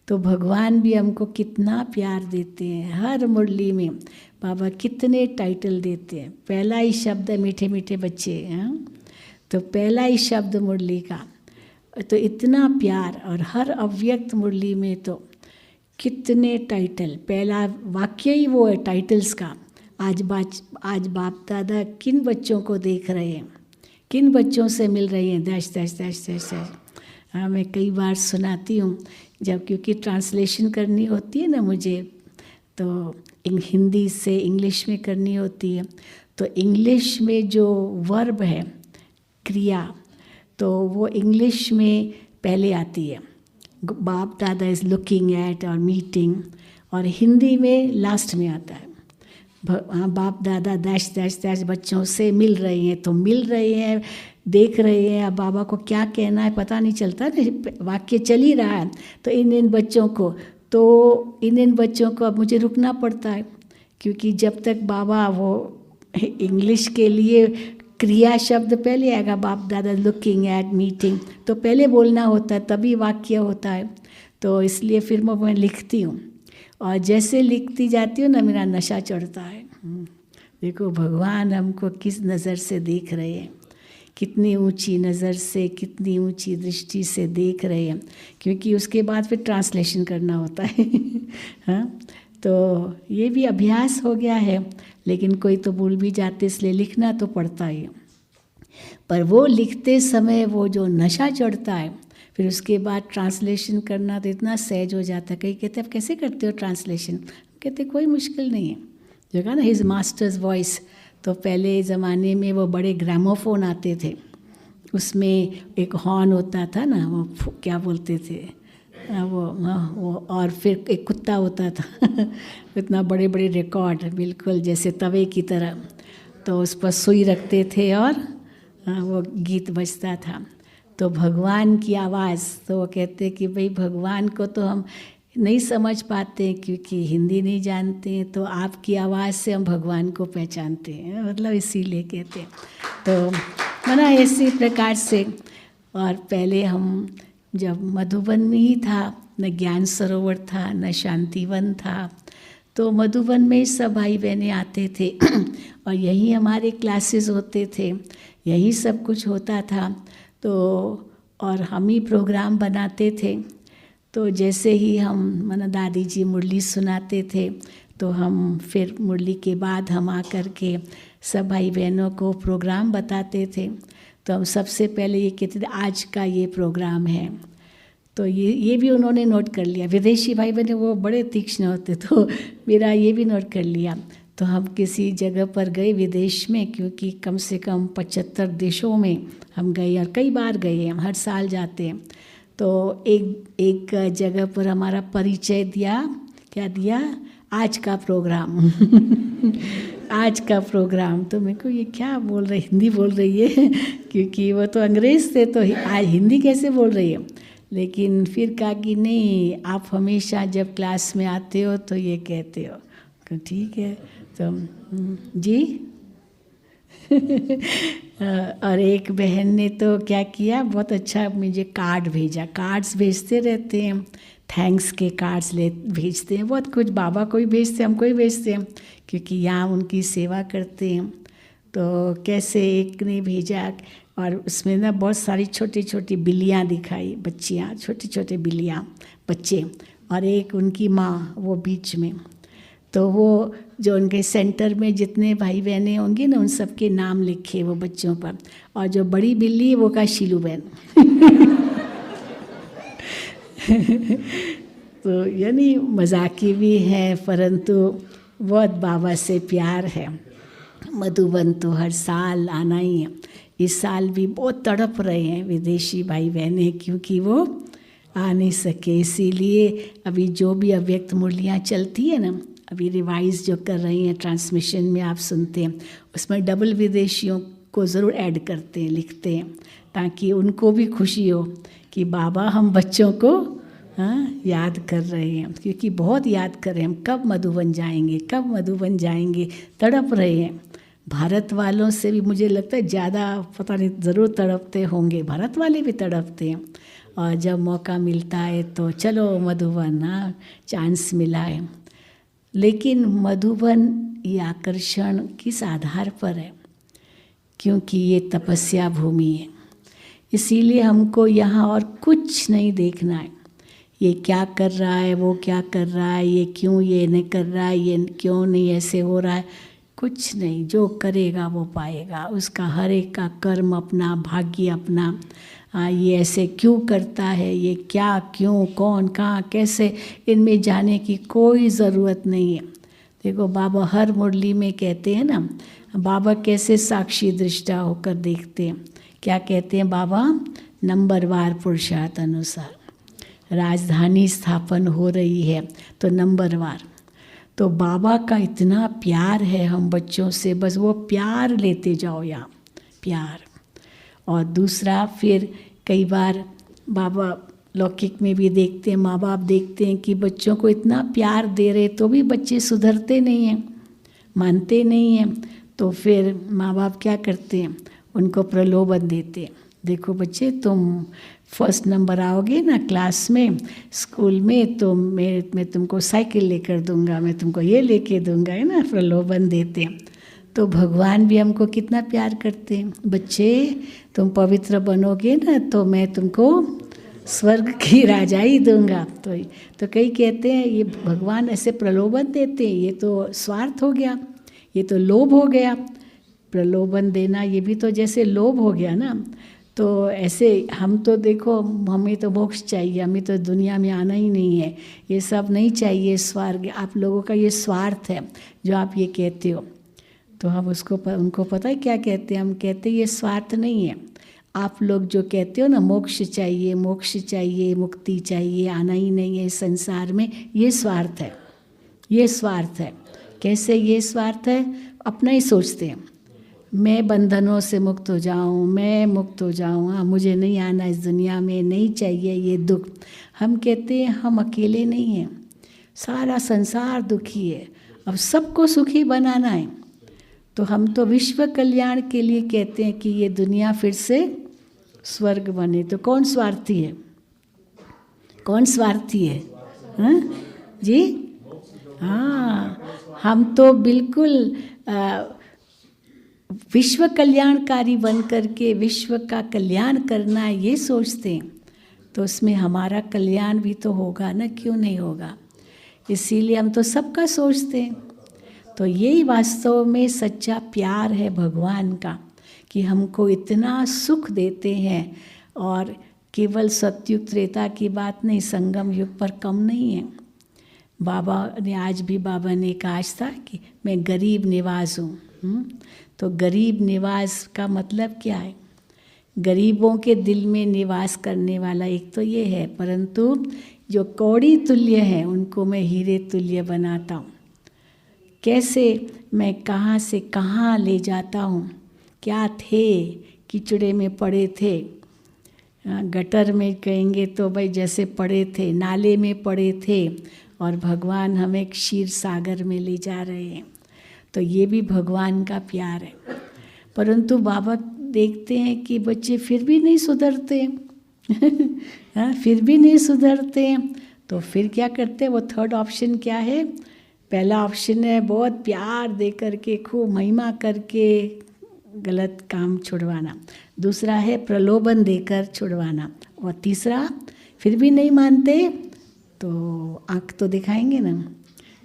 तो भगवान भी हमको कितना प्यार देते हैं। हर मुरली में बाबा कितने टाइटल देते हैं। पहला ही शब्द है मीठे मीठे बच्चे, हाँ, तो पहला ही शब्द मुरली का, तो इतना प्यार। और हर अव्यक्त मुरली में तो कितने टाइटल, पहला वाक्य ही वो है टाइटल्स का। आज बाप दादा किन बच्चों को देख रहे हैं, किन बच्चों से मिल रही हैं, dash dash dash dash dash. हाँ, मैं कई बार सुनाती हूँ जब, क्योंकि ट्रांसलेशन करनी होती है ना मुझे, तो हिंदी से इंग्लिश में करनी होती है। तो इंग्लिश में जो वर्ब है, क्रिया, तो वो इंग्लिश में पहले आती है, बाप दादा इज़ लुकिंग एट और मीटिंग, और हिंदी में लास्ट में आता है। हाँ, बाप दादा डैश डैश डैश बच्चों से मिल रहे हैं, तो मिल रहे हैं, देख रहे हैं। अब बाबा को क्या कहना है पता नहीं चलता ना, वाक्य चल ही रहा है। तो इन बच्चों को, तो इन बच्चों को अब मुझे रुकना पड़ता है, क्योंकि जब तक बाबा वो इंग्लिश के लिए क्रिया शब्द पहले आएगा, बाप दादा लुकिंग एट, मीटिंग, तो पहले बोलना होता है तभी वाक्य होता है। तो इसलिए फिर मैं लिखती हूँ, और जैसे लिखती जाती हूँ ना मेरा नशा चढ़ता है। देखो भगवान हमको किस नज़र से देख रहे हैं, कितनी ऊंची नज़र से, कितनी ऊंची दृष्टि से देख रहे हैं, क्योंकि उसके बाद फिर ट्रांसलेशन करना होता है। हाँ, तो ये भी अभ्यास हो गया है, लेकिन कोई तो भूल भी जाते, इसलिए लिखना तो पड़ता ही। पर वो लिखते समय वो जो नशा चढ़ता है, फिर उसके बाद ट्रांसलेशन करना तो इतना सहज हो जाता है। कई कहते आप कैसे करते हो ट्रांसलेशन? कहते कोई मुश्किल नहीं है। जो कहा ना हिज मास्टर्स वॉइस, तो पहले ज़माने में वो बड़े ग्रामोफोन आते थे, उसमें एक हॉर्न होता था ना, वो क्या बोलते थे वो और फिर एक कुत्ता होता था इतना बड़े बड़े रिकॉर्ड, बिल्कुल जैसे तवे की तरह, तो उस पर सुई रखते थे और वो गीत बजता था। तो भगवान की आवाज़, तो वो कहते कि भाई भगवान को तो हम नहीं समझ पाते क्योंकि हिंदी नहीं जानते हैं, तो आपकी आवाज़ से हम भगवान को पहचानते हैं, मतलब इसीलिए कहते हैं। तो मना इसी प्रकार से। और पहले हम जब मधुबन में ही था, न ज्ञान सरोवर था न शांतिवन था, तो मधुबन में ही सब भाई बहनें आते थे और यहीं हमारे क्लासेस होते थे, यहीं सब कुछ होता था। तो और हम ही प्रोग्राम बनाते थे। तो जैसे ही हम माना दादी जी मुरली सुनाते थे, तो हम फिर मुरली के बाद हम आकर के सब भाई बहनों को प्रोग्राम बताते थे। तो हम सबसे पहले ये कहते थे आज का ये प्रोग्राम है, तो ये भी उन्होंने नोट कर लिया। विदेशी भाई बहन वो बड़े तीक्ष्ण होते, तो मेरा ये भी नोट कर लिया। तो हम किसी जगह पर गए विदेश में, क्योंकि कम से कम 75 देशों में हम गए और कई बार गए हैं, हम हर साल जाते हैं। तो एक जगह पर हमारा परिचय दिया, क्या दिया, आज का प्रोग्राम आज का प्रोग्राम। तो मेरे को ये क्या बोल रही, हिंदी बोल रही है क्योंकि वो तो अंग्रेज़ थे, तो आज हिंदी कैसे बोल रही है। लेकिन फिर कहा कि नहीं, आप हमेशा जब क्लास में आते हो तो ये कहते हो। तो ठीक है, तो जी और एक बहन ने तो क्या किया, बहुत अच्छा मुझे कार्ड भेजा। कार्ड्स भेजते रहते हैं, थैंक्स के कार्ड्स भेजते हैं, बहुत कुछ बाबा को भी भेजते हैं, हमको भी भेजते हैं, क्योंकि यहाँ उनकी सेवा करते हैं। तो कैसे एक ने भेजा और उसमें ना बहुत सारी छोटी छोटी बिल्लियाँ दिखाई, बच्चियाँ, छोटी छोटी बिल्लियाँ, बच्चे, और एक उनकी माँ वो बीच में। तो वो जो उनके सेंटर में जितने भाई बहनें होंगी ना, उन सब के नाम लिखे वो बच्चों पर, और जो बड़ी बिल्ली वो का शीलू बहन तो यानी मजाकी भी है, परंतु बहुत बाबा से प्यार है। मधुबन तो हर साल आना ही है। इस साल भी बहुत तड़प रहे हैं विदेशी भाई बहनें, क्योंकि वो आ नहीं सके। इसीलिए अभी जो भी अव्यक्त मुरलियाँ चलती है ना, अभी रिवाइज जो कर रही हैं, ट्रांसमिशन में आप सुनते हैं, उसमें डबल विदेशियों को ज़रूर ऐड करते हैं, लिखते हैं, ताकि उनको भी खुशी हो कि बाबा हम बच्चों को याद कर रहे हैं, क्योंकि बहुत याद कर रहे हैं। हम कब मधुबन जाएंगे, कब मधुबन जाएंगे, तड़प रहे हैं। भारत वालों से भी मुझे लगता है ज़्यादा, पता नहीं, ज़रूर तड़पते होंगे, भारत वाले भी तड़पते हैं। और जब मौका मिलता है तो चलो मधुबन, चांस मिला है। लेकिन मधुबन ये आकर्षण किस आधार पर है? क्योंकि ये तपस्या भूमि है, इसीलिए हमको यहाँ और कुछ नहीं देखना है। ये क्या कर रहा है, वो क्या कर रहा है, ये क्यों ये नहीं कर रहा है, ये क्यों नहीं ऐसे हो रहा है, कुछ नहीं। जो करेगा वो पाएगा, उसका हर एक का कर्म अपना, भाग्य अपना। ये ऐसे क्यों करता है, ये क्या, क्यों, कौन, कहाँ, कैसे, इनमें जाने की कोई ज़रूरत नहीं है। देखो बाबा हर मुरली में कहते हैं ना, बाबा कैसे साक्षी दृष्टा होकर देखते हैं। क्या कहते हैं बाबा? नंबरवार पुरुषार्थ अनुसार राजधानी स्थापन हो रही है, तो नंबरवार। तो बाबा का इतना प्यार है हम बच्चों से, बस वो प्यार लेते जाओ यहाँ, प्यार। और दूसरा, फिर कई बार बाबा लौकिक में भी देखते हैं, माँ बाप देखते हैं कि बच्चों को इतना प्यार दे रहे तो भी बच्चे सुधरते नहीं हैं, मानते नहीं हैं। तो फिर माँ बाप क्या करते हैं, उनको प्रलोभन देते, देखो बच्चे तुम फर्स्ट नंबर आओगे ना क्लास में, स्कूल में, तो मैं तुमको साइकिल लेकर दूंगा, मैं तुमको ये लेके दूंगा, है ना, प्रलोभन देते। तो भगवान भी हमको कितना प्यार करते हैं, बच्चे तुम पवित्र बनोगे ना तो मैं तुमको स्वर्ग की राजाई दूंगा। तो कई कहते हैं ये भगवान ऐसे प्रलोभन देते हैं, ये तो स्वार्थ हो गया, ये तो लोभ हो गया। प्रलोभन देना ये भी तो जैसे लोभ हो गया ना। तो ऐसे हम तो देखो, हमें तो मोक्ष चाहिए, हमें तो दुनिया में आना ही नहीं है, ये सब नहीं चाहिए स्वर्ग। आप लोगों का ये स्वार्थ है जो आप ये कहते हो। तो हम उनको पता है क्या कहते हैं, हम कहते हैं ये स्वार्थ नहीं है। आप लोग जो कहते हो ना मोक्ष चाहिए, मुक्ति चाहिए, आना ही नहीं है इस संसार में, ये स्वार्थ है, ये स्वार्थ है। कैसे ये स्वार्थ है? अपना ही सोचते हैं, मैं बंधनों से मुक्त हो जाऊं, मैं मुक्त हो जाऊं, हाँ मुझे नहीं आना इस दुनिया में, नहीं चाहिए ये दुख। हम कहते हैं हम अकेले नहीं हैं, सारा संसार दुखी है, अब सबको सुखी बनाना है। तो हम तो विश्व कल्याण के लिए कहते हैं कि ये दुनिया फिर से स्वर्ग बने। तो कौन स्वार्थी है? कौन स्वार्थी है? हाँ जी, हाँ, हम तो बिल्कुल विश्व कल्याणकारी बन करके विश्व का कल्याण करना है ये सोचते हैं। तो उसमें हमारा कल्याण भी तो होगा ना, क्यों नहीं होगा? इसीलिए हम तो सबका सोचते हैं। तो यही वास्तव में सच्चा प्यार है भगवान का, कि हमको इतना सुख देते हैं। और केवल सतयुग त्रेता की बात नहीं, संगम युग पर कम नहीं है। बाबा ने कहा था कि मैं गरीब निवास हूँ। तो गरीब निवास का मतलब क्या है? गरीबों के दिल में निवास करने वाला एक तो ये है, परंतु जो कौड़ी तुल्य हैं उनको मैं हीरे तुल्य बनाता हूँ। कैसे? मैं कहाँ से कहाँ ले जाता हूँ। क्या थे? कीचड़े में पड़े थे, गटर में कहेंगे तो भाई जैसे पड़े थे, नाले में पड़े थे, और भगवान हमें क्षीर सागर में ले जा रहे हैं। तो ये भी भगवान का प्यार है। परंतु बाबा देखते हैं कि बच्चे फिर भी नहीं सुधरते हाँ, फिर भी नहीं सुधरते। तो फिर क्या करते हैं? वो थर्ड ऑप्शन क्या है? पहला ऑप्शन है बहुत प्यार दे करके, खूब महिमा करके गलत काम छुड़वाना। दूसरा है प्रलोभन देकर छुड़वाना। और तीसरा, फिर भी नहीं मानते तो आँख तो दिखाएंगे ना।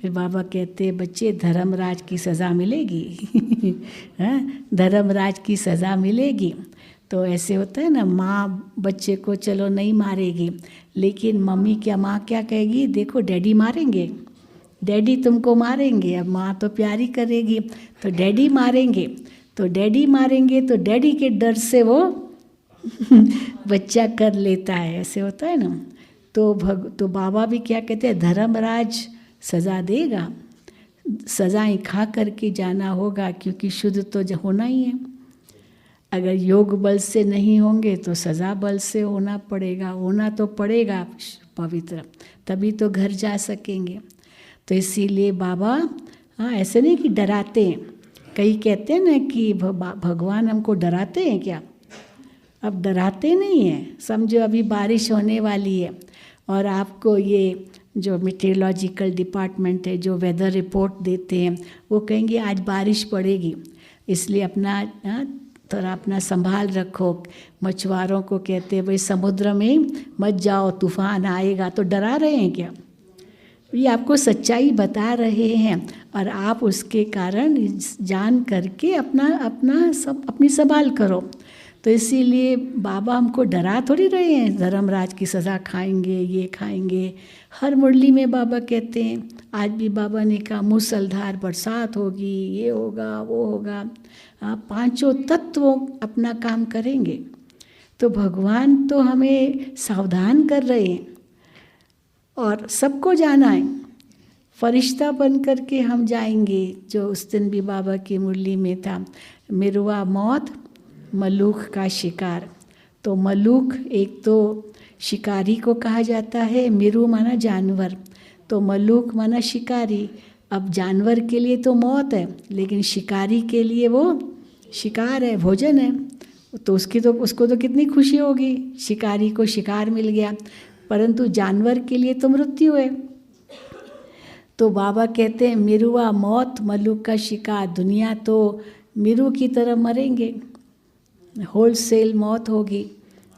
फिर बाबा कहते हैं बच्चे धर्मराज की सज़ा मिलेगी हाँ, धर्मराज की सज़ा मिलेगी। तो ऐसे होता है ना, माँ बच्चे को चलो नहीं मारेगी, लेकिन माँ क्या कहेगी? देखो डैडी मारेंगे, डैडी तुमको मारेंगे। अब माँ तो प्यारी करेगी, तो डैडी मारेंगे, तो डैडी के डर से वो बच्चा कर लेता है। ऐसे होता है ना। तो बाबा भी क्या कहते हैं? धर्मराज सज़ा देगा, सज़ाएं खा करके जाना होगा, क्योंकि शुद्ध तो होना ही है। अगर योग बल से नहीं होंगे तो सज़ा बल से होना पड़ेगा, होना तो पड़ेगा पवित्र, तभी तो घर जा सकेंगे। तो इसीलिए बाबा ऐसे नहीं कि डराते हैं। कई कहते हैं ना कि भगवान हमको डराते हैं क्या? अब डराते नहीं हैं। समझो अभी बारिश होने वाली है और आपको ये जो मेट्रोलॉजिकल डिपार्टमेंट है, जो वेदर रिपोर्ट देते हैं, वो कहेंगे आज बारिश पड़ेगी, इसलिए थोड़ा अपना संभाल रखो। मछुआरों को कहते हैं भाई समुद्र में मत जाओ, तूफान आएगा। तो डरा रहे हैं क्या? ये आपको सच्चाई बता रहे हैं, और आप उसके कारण जान करके अपनी संभाल करो। तो इसीलिए बाबा हमको डरा थोड़ी रहे हैं, धर्मराज की सज़ा खाएंगे, ये खाएंगे। हर मुरली में बाबा कहते हैं, आज भी बाबा ने कहा मूसलधार बरसात होगी, ये होगा, वो होगा। पांचों तत्व अपना काम करेंगे। तो भगवान तो हमें सावधान कर रहे हैं, और सबको जाना है। फरिश्ता बन करके हम जाएंगे, जो उस दिन भी बाबा की मुरली में था, मिरुआ मौत मलूक का शिकार। तो मलूक एक तो शिकारी को कहा जाता है, मिरु माना जानवर, तो मलूक माना शिकारी। अब जानवर के लिए तो मौत है, लेकिन शिकारी के लिए वो शिकार है, भोजन है। तो उसको तो कितनी खुशी होगी, शिकारी को शिकार मिल गया, परंतु जानवर के लिए तो मृत्यु है। तो बाबा कहते हैं मिरुआ मौत मलुक का शिकार, दुनिया तो मिरु की तरह मरेंगे, होलसेल मौत होगी।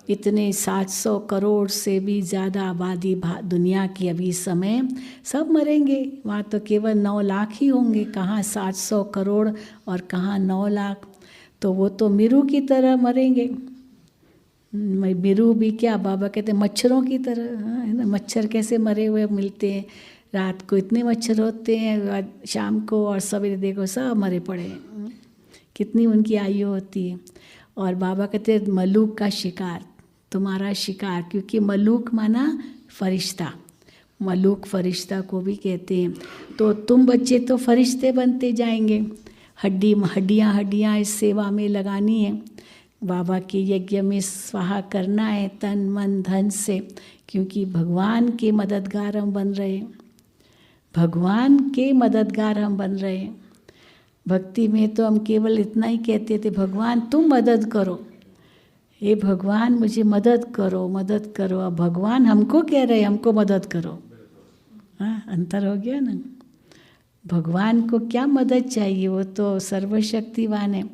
इतने 700 करोड़ से भी ज़्यादा आबादी दुनिया की अभी समय, सब मरेंगे। वहाँ तो केवल 9 लाख ही होंगे, कहाँ 700 करोड़ और कहाँ 9 लाख। तो वो तो मिरु की तरह मरेंगे। मिरु भी क्या, बाबा कहते हैं मच्छरों की तरह, हाँ है ना। मच्छर कैसे मरे हुए मिलते हैं, रात को इतने मच्छर होते हैं, शाम को और सवेरे देखो सब मरे पड़े हैं, कितनी उनकी आयु होती है। और बाबा कहते हैं मलूक का शिकार, तुम्हारा शिकार, क्योंकि मलूक माना फरिश्ता, मलूक फरिश्ता को भी कहते हैं। तो तुम बच्चे तो फरिश्ते बनते जाएंगे, हड्डियाँ इस सेवा में लगानी है, बाबा के यज्ञ में स्वाहा करना है तन मन धन से, क्योंकि भगवान के मददगार हम बन रहे हैं, भगवान के मददगार हम बन रहे हैं। भक्ति में तो हम केवल इतना ही कहते थे, भगवान तुम मदद करो, हे भगवान मुझे मदद करो मदद करो। अब भगवान हमको कह रहे हमको मदद करो, हाँ अंतर हो गया ना। भगवान को क्या मदद चाहिए, वो तो सर्वशक्तिवान है,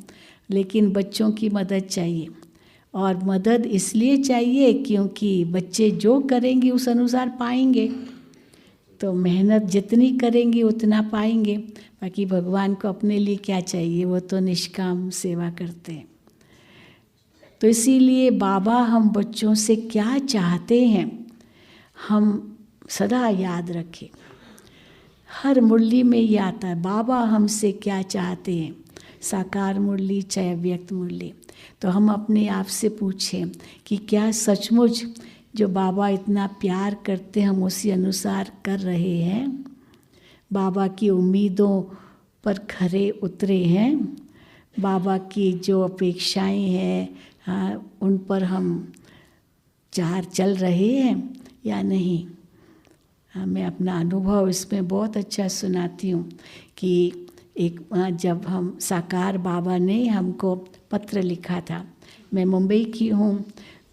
लेकिन बच्चों की मदद चाहिए। और मदद इसलिए चाहिए क्योंकि बच्चे जो करेंगे उस अनुसार पाएंगे, तो मेहनत जितनी करेंगे उतना पाएंगे। बाकी भगवान को अपने लिए क्या चाहिए, वो तो निष्काम सेवा करते हैं। तो इसीलिए बाबा हम बच्चों से क्या चाहते हैं हम सदा याद रखें। हर मुरली में ये आता है, बाबा हमसे क्या चाहते हैं, साकार मुरली चाहे व्यक्त मुरली। तो हम अपने आप से पूछें कि क्या सचमुच जो बाबा इतना प्यार करते हम उसी अनुसार कर रहे हैं, बाबा की उम्मीदों पर खरे उतरे हैं, बाबा की जो अपेक्षाएं हैं उन पर हम चल रहे हैं या नहीं। मैं अपना अनुभव इसमें बहुत अच्छा सुनाती हूँ कि एक जब हम साकार बाबा ने हमको पत्र लिखा था, मैं मुंबई की हूँ,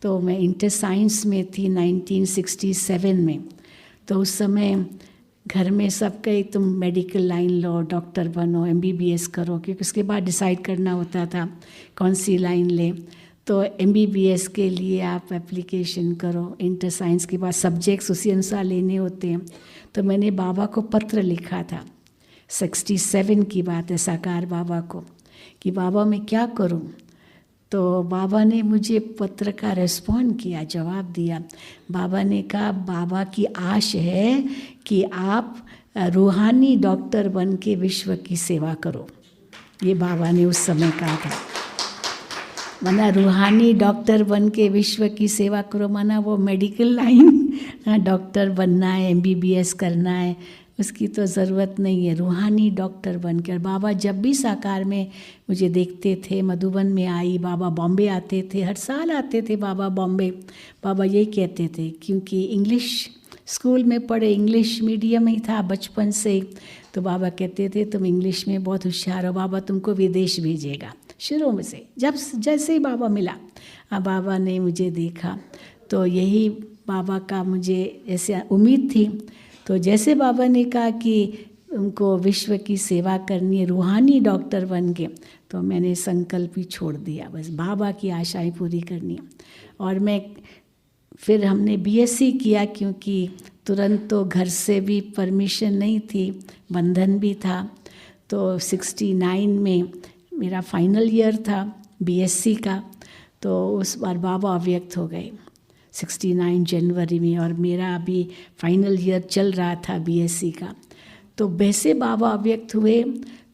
तो मैं इंटर साइंस में थी 1967 में। तो उस समय घर में सब कहे तुम मेडिकल लाइन लो, डॉक्टर बनो, MBBS करो, क्योंकि उसके बाद डिसाइड करना होता था कौन सी लाइन ले। तो MBBS के लिए आप एप्लीकेशन करो, इंटर साइंस के बाद सब्जेक्ट्स उसी अनुसार लेने होते हैं। तो मैंने बाबा को पत्र लिखा था, 67 की बात है, साकार बाबा को, कि बाबा मैं क्या करूं। तो बाबा ने मुझे पत्र का रिस्पॉन्ड किया, जवाब दिया। बाबा ने कहा बाबा की आश है कि आप रूहानी डॉक्टर बन के विश्व की सेवा करो। ये बाबा ने उस समय कहा था, माना रूहानी डॉक्टर बन के विश्व की सेवा करो, माना वो मेडिकल लाइन डॉक्टर बनना है, MBBS करना है, उसकी तो ज़रूरत नहीं है, रूहानी डॉक्टर बनकर। बाबा जब भी साकार में मुझे देखते थे, मधुबन में आई, बाबा बॉम्बे आते थे, हर साल आते थे बाबा बॉम्बे। बाबा यही कहते थे, क्योंकि इंग्लिश स्कूल में पढ़े, इंग्लिश मीडियम ही था बचपन से, तो बाबा कहते थे तुम इंग्लिश में बहुत होशियार हो, बाबा तुमको विदेश भेजेगा। शुरू में से जैसे ही बाबा मिला, बाबा ने मुझे देखा, तो यही बाबा का मुझे ऐसे उम्मीद थी। तो जैसे बाबा ने कहा कि उनको विश्व की सेवा करनी है, रूहानी डॉक्टर बन के, तो मैंने संकल्प ही छोड़ दिया, बस बाबा की आशाएं पूरी करनी है। और फिर हमने BSc किया, क्योंकि तुरंत तो घर से भी परमिशन नहीं थी, बंधन भी था। तो 69 में मेरा फाइनल ईयर था BSc का, तो उस बार बाबा अव्यक्त हो गए 69 जनवरी में, और मेरा अभी फाइनल ईयर चल रहा था BSc का। तो वैसे बाबा अव्यक्त हुए,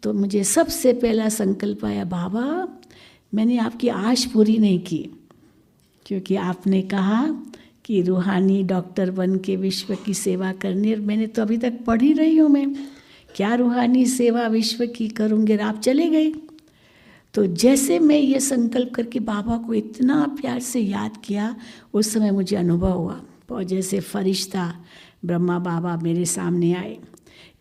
तो मुझे सबसे पहला संकल्प आया, बाबा मैंने आपकी आश पूरी नहीं की, क्योंकि आपने कहा कि रूहानी डॉक्टर बन के विश्व की सेवा करनी, और मैंने तो अभी तक पढ़ ही रही हूँ, मैं क्या रूहानी सेवा विश्व की करूँगी, और आप चले गए। तो जैसे मैं ये संकल्प करके बाबा को इतना प्यार से याद किया, उस समय मुझे अनुभव हुआ, और जैसे फरिश्ता ब्रह्मा बाबा मेरे सामने आए,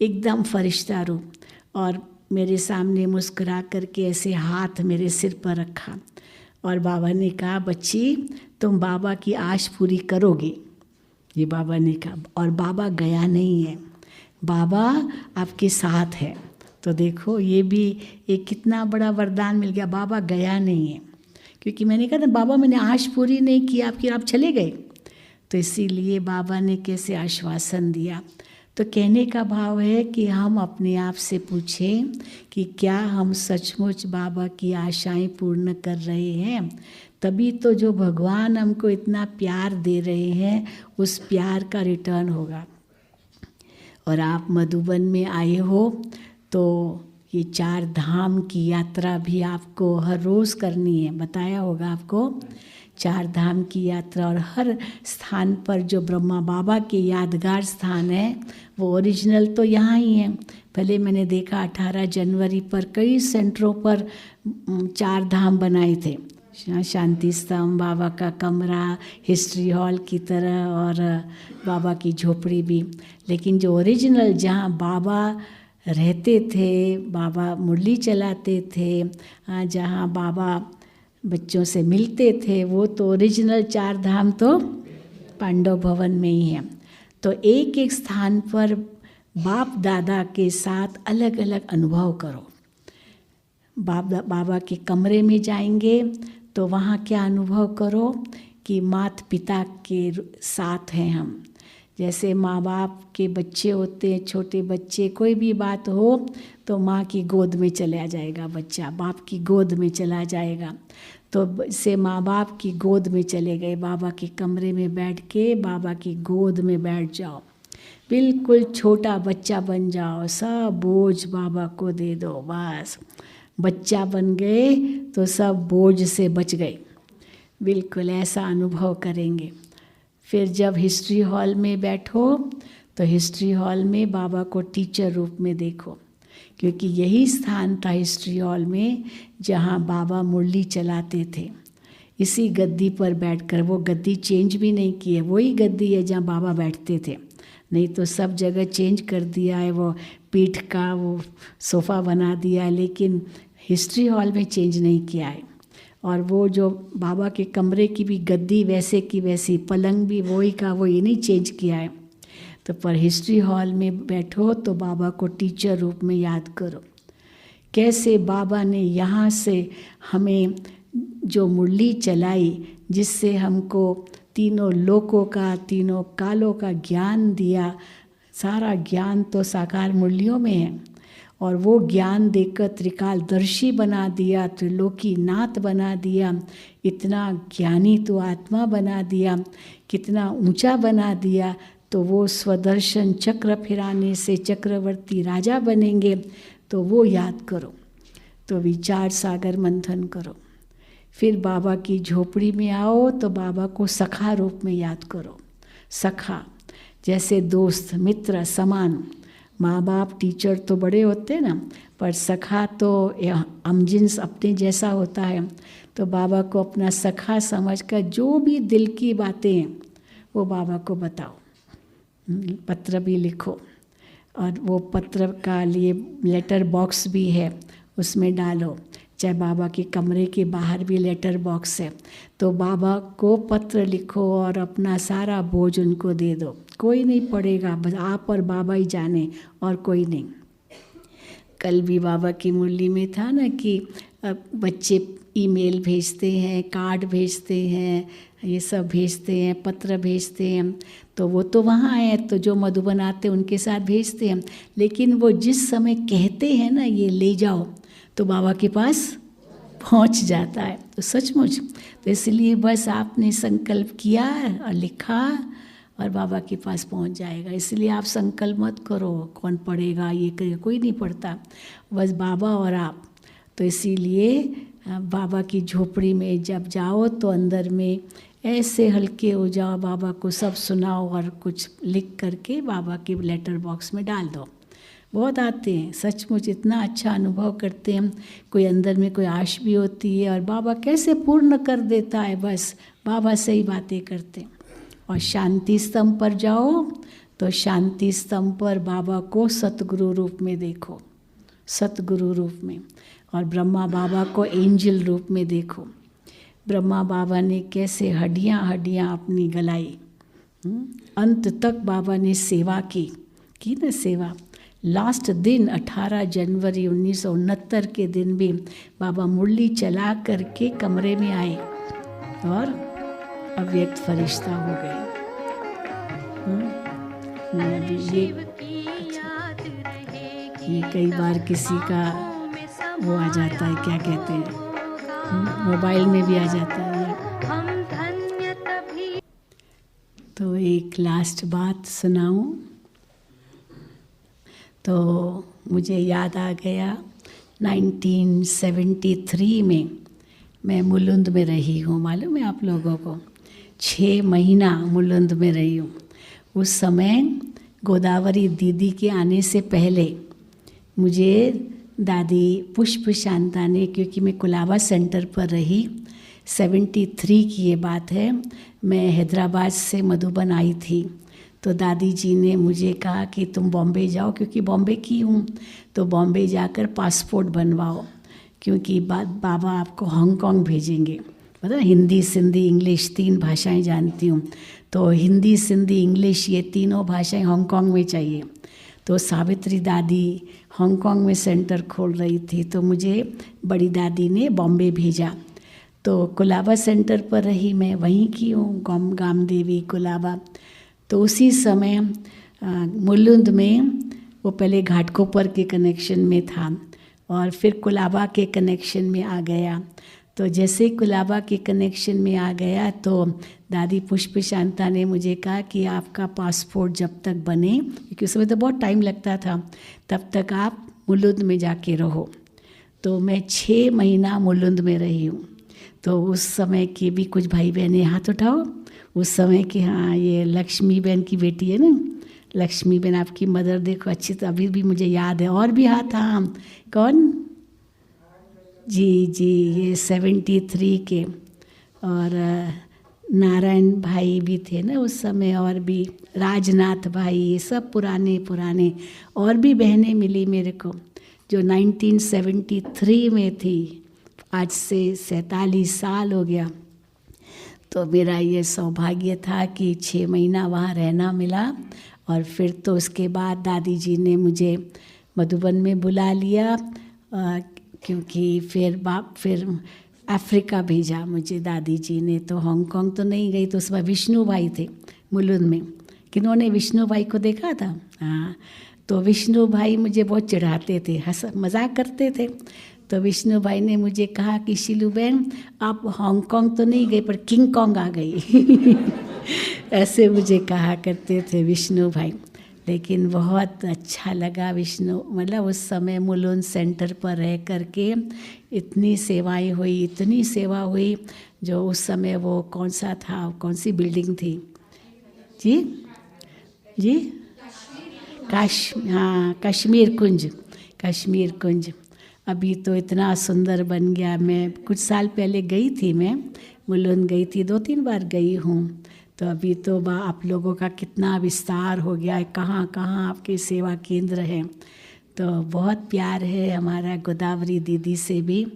एकदम फरिश्ता रूप, और मेरे सामने मुस्कुरा करके ऐसे हाथ मेरे सिर पर रखा और बाबा ने कहा, बच्ची तुम बाबा की आश पूरी करोगी, ये बाबा ने कहा। और बाबा गया नहीं है, बाबा आपके साथ है। तो देखो ये भी एक कितना बड़ा वरदान मिल गया, बाबा गया नहीं है। क्योंकि मैंने कहा ना, बाबा मैंने आश पूरी नहीं की आपकी, आप चले गए। तो इसीलिए बाबा ने कैसे आश्वासन दिया। तो कहने का भाव है कि हम अपने आप से पूछें कि क्या हम सचमुच बाबा की आशाएं पूर्ण कर रहे हैं। तभी तो जो भगवान हमको इतना प्यार दे रहे हैं, उस प्यार का रिटर्न होगा। और आप मधुबन में आए हो तो ये 4 धाम की यात्रा भी आपको हर रोज़ करनी है, बताया होगा आपको। 4 धाम की यात्रा, और हर स्थान पर जो ब्रह्मा बाबा के यादगार स्थान है वो ओरिजिनल तो यहाँ ही है। पहले मैंने देखा 18 जनवरी पर कई सेंटरों पर 4 धाम बनाए थे, शांति स्तंभ, बाबा का कमरा, हिस्ट्री हॉल की तरह, और बाबा की झोपड़ी भी। लेकिन जो ओरिजिनल जहाँ बाबा रहते थे, बाबा मुरली चलाते थे, जहाँ बाबा बच्चों से मिलते थे, वो तो ओरिजिनल 4 धाम तो पांडव भवन में ही है। तो एक एक स्थान पर बाप दादा के साथ अलग अलग अनुभव करो। बाबा के कमरे में जाएंगे तो वहाँ क्या अनुभव करो कि माता पिता के साथ हैं हम। जैसे माँ बाप के बच्चे होते हैं, छोटे बच्चे, कोई भी बात हो तो माँ की गोद में चला जाएगा बच्चा, बाप की गोद में चला जाएगा। तो से माँ बाप की गोद में चले गए, बाबा के कमरे में बैठ के बाबा की गोद में बैठ जाओ, बिल्कुल छोटा बच्चा बन जाओ, सब बोझ बाबा को दे दो, बस बच्चा बन गए तो सब बोझ से बच गए। बिल्कुल ऐसा अनुभव करेंगे। फिर जब हिस्ट्री हॉल में बैठो तो हिस्ट्री हॉल में बाबा को टीचर रूप में देखो, क्योंकि यही स्थान था हिस्ट्री हॉल में जहाँ बाबा मुरली चलाते थे। इसी गद्दी पर बैठकर, वो गद्दी चेंज भी नहीं की है, वही गद्दी है जहाँ बाबा बैठते थे, नहीं तो सब जगह चेंज कर दिया है, वो पीठ का वो सोफ़ा बना दिया है, लेकिन हिस्ट्री हॉल में चेंज नहीं किया है। और वो जो बाबा के कमरे की भी गद्दी वैसे की वैसी, पलंग भी वही का वही, नहीं चेंज किया है। तो पर हिस्ट्री हॉल में बैठो तो बाबा को टीचर रूप में याद करो, कैसे बाबा ने यहाँ से हमें जो मुरली चलाई, जिससे हमको तीनों लोकों का, तीनों कालों का ज्ञान दिया। सारा ज्ञान तो साकार मुरलियों में है, और वो ज्ञान देकर त्रिकालदर्शी बना दिया, त्रिलोकी नाथ बना दिया, इतना ज्ञानी तो आत्मा बना दिया, कितना ऊंचा बना दिया। तो वो स्वदर्शन चक्र फिराने से चक्रवर्ती राजा बनेंगे, तो वो याद करो। तो विचार सागर मंथन करो। फिर बाबा की झोपड़ी में आओ तो बाबा को सखा रूप में याद करो। सखा जैसे दोस्त, मित्र समान। माँ बाप टीचर तो बड़े होते हैं ना, पर सखा तो हमजिन्स अपने जैसा होता है। तो बाबा को अपना सखा समझकर जो भी दिल की बातें हैं वो बाबा को बताओ, पत्र भी लिखो, और वो पत्र का लिए लेटर बॉक्स भी है, उसमें डालो। चाहे बाबा के कमरे के बाहर भी लेटर बॉक्स है, तो बाबा को पत्र लिखो और अपना सारा बोझ उनको दे दो। कोई नहीं पढ़ेगा, बस आप और बाबा ही जाने, और कोई नहीं। कल भी बाबा की मुरली में था ना कि बच्चे ईमेल भेजते हैं, कार्ड भेजते हैं, ये सब भेजते हैं, पत्र भेजते हैं, तो वो तो वहाँ है, तो जो मधुबन आते हैं उनके साथ भेजते हैं। लेकिन वो जिस समय कहते हैं ना ये ले जाओ, तो बाबा के पास पहुँच जाता है। तो सचमुच, तो इसलिए बस आपने संकल्प किया और लिखा और बाबा के पास पहुंच जाएगा। इसलिए आप संकल्प मत करो कौन पढ़ेगा, ये करेगा, कोई नहीं पढ़ता, बस बाबा और आप। तो इसीलिए बाबा की झोपड़ी में जब जाओ तो अंदर में ऐसे हल्के हो जाओ, बाबा को सब सुनाओ और कुछ लिख करके बाबा के लेटर बॉक्स में डाल दो। बहुत आते हैं, सचमुच इतना अच्छा अनुभव करते हैं। कोई अंदर में कोई आश भी होती है और बाबा कैसे पूर्ण कर देता है, बस बाबा से ही बातें करते हैं। और शांति स्तंभ पर जाओ तो शांति स्तंभ पर बाबा को सतगुरु रूप में देखो, सतगुरु रूप में, और ब्रह्मा बाबा को एंजल रूप में देखो। ब्रह्मा बाबा ने कैसे हड्डियाँ हड्डियाँ अपनी गलाई, अंत तक बाबा ने सेवा की ना सेवा। लास्ट दिन 18 जनवरी 1969 के दिन भी बाबा मुरली चला करके कमरे में आए और अव्यक्त फरिश्ता हो गए। ये कई बार किसी का वो आ जाता है, क्या कहते हैं, मोबाइल में भी आ जाता है। तो एक लास्ट बात सुनाऊं तो मुझे याद आ गया 1973 में मैं मुलुंद में रही हूँ, मालूम है आप लोगों को, 6 महीना मुलुंद में रही हूँ। उस समय गोदावरी दीदी के आने से पहले मुझे दादी पुष्प शांता ने, क्योंकि मैं कुलाबा सेंटर पर रही, 73 की ये बात है, मैं हैदराबाद से मधुबन आई थी, तो दादी जी ने मुझे कहा कि तुम बॉम्बे जाओ, क्योंकि बॉम्बे की हूँ, तो बॉम्बे जाकर पासपोर्ट बनवाओ, क्योंकि बाबा आपको हांगकांग भेजेंगे। मतलब हिंदी सिंधी इंग्लिश 3 भाषाएं जानती हूँ, तो हिंदी सिंधी इंग्लिश ये तीनों भाषाएं हांगकांग में चाहिए। तो सावित्री दादी हांगकांग में सेंटर खोल रही थी, तो मुझे बड़ी दादी ने बॉम्बे भेजा। तो कुलाबा सेंटर पर रही, मैं वहीं की हूँ, गाम देवी कुलाबा। तो उसी समय मुलुंद में वो पहले घाटकोपर के कनेक्शन में था और फिर कुलाबा के कनेक्शन में आ गया। तो जैसे कुलाबा के कनेक्शन में आ गया तो दादी पुष्प शांता ने मुझे कहा कि आपका पासपोर्ट जब तक बने, क्योंकि उस समय तो बहुत टाइम लगता था, तब तक आप मुलुंद में जाके रहो। तो मैं 6 महीना मुलुंद में रही हूँ। तो उस समय के भी कुछ भाई बहनें हाथ उठाओ, उस समय की, हाँ ये लक्ष्मी बहन की बेटी है ना, लक्ष्मी बहन आपकी मदर, देखो अच्छी, तो अभी भी मुझे याद है। और भी हाथ, हाँ कौन, जी जी ये 73 के, और नारायण भाई भी थे ना उस समय, और भी राजनाथ भाई, ये सब पुराने और भी बहनें मिली मेरे को जो 1973 में थी। आज से 47 साल हो गया। तो मेरा ये सौभाग्य था कि 6 महीना वहाँ रहना मिला। और फिर तो उसके बाद दादी जी ने मुझे मधुबन में बुला लिया, क्योंकि फिर अफ्रीका भेजा मुझे दादी जी ने। तो हांगकांग तो नहीं गई, तो उस वक्त विष्णु भाई थे मुलुंद में। किन्होंने विष्णु भाई को देखा था? हाँ, तो विष्णु भाई मुझे बहुत चिढ़ाते थे, मजाक करते थे। तो विष्णु भाई ने मुझे कहा कि शीलू बहन आप हांगकांग तो नहीं गई पर किंग कॉन्ग आ गई ऐसे मुझे कहा करते थे विष्णु भाई। लेकिन बहुत अच्छा लगा विष्णु, मतलब उस समय मुलुंद सेंटर पर रह करके इतनी सेवाएं हुई, इतनी सेवा हुई। जो उस समय वो कौन सा था, कौन सी बिल्डिंग थी जी जी, हाँ कश्मीर कुंज। अभी तो इतना सुंदर बन गया। मैं कुछ साल पहले गई थी, मैं मुलुंद गई थी, 2-3 बार गई हूँ। तो अभी तो आप लोगों का कितना विस्तार हो गया है, कहाँ कहाँ आपके सेवा केंद्र हैं। तो बहुत प्यार है हमारा गोदावरी दीदी से भी,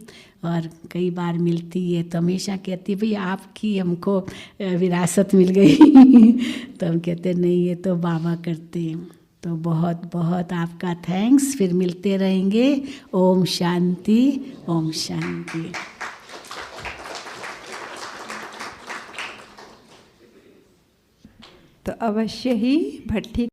और कई बार मिलती है तो हमेशा कहती भाई आपकी हमको विरासत मिल गई तो हम कहते नहीं, ये तो बाबा करते हैं। तो बहुत बहुत आपका थैंक्स, फिर मिलते रहेंगे। ओम शांति, ओम शांति। तो अवश्य ही भट्टी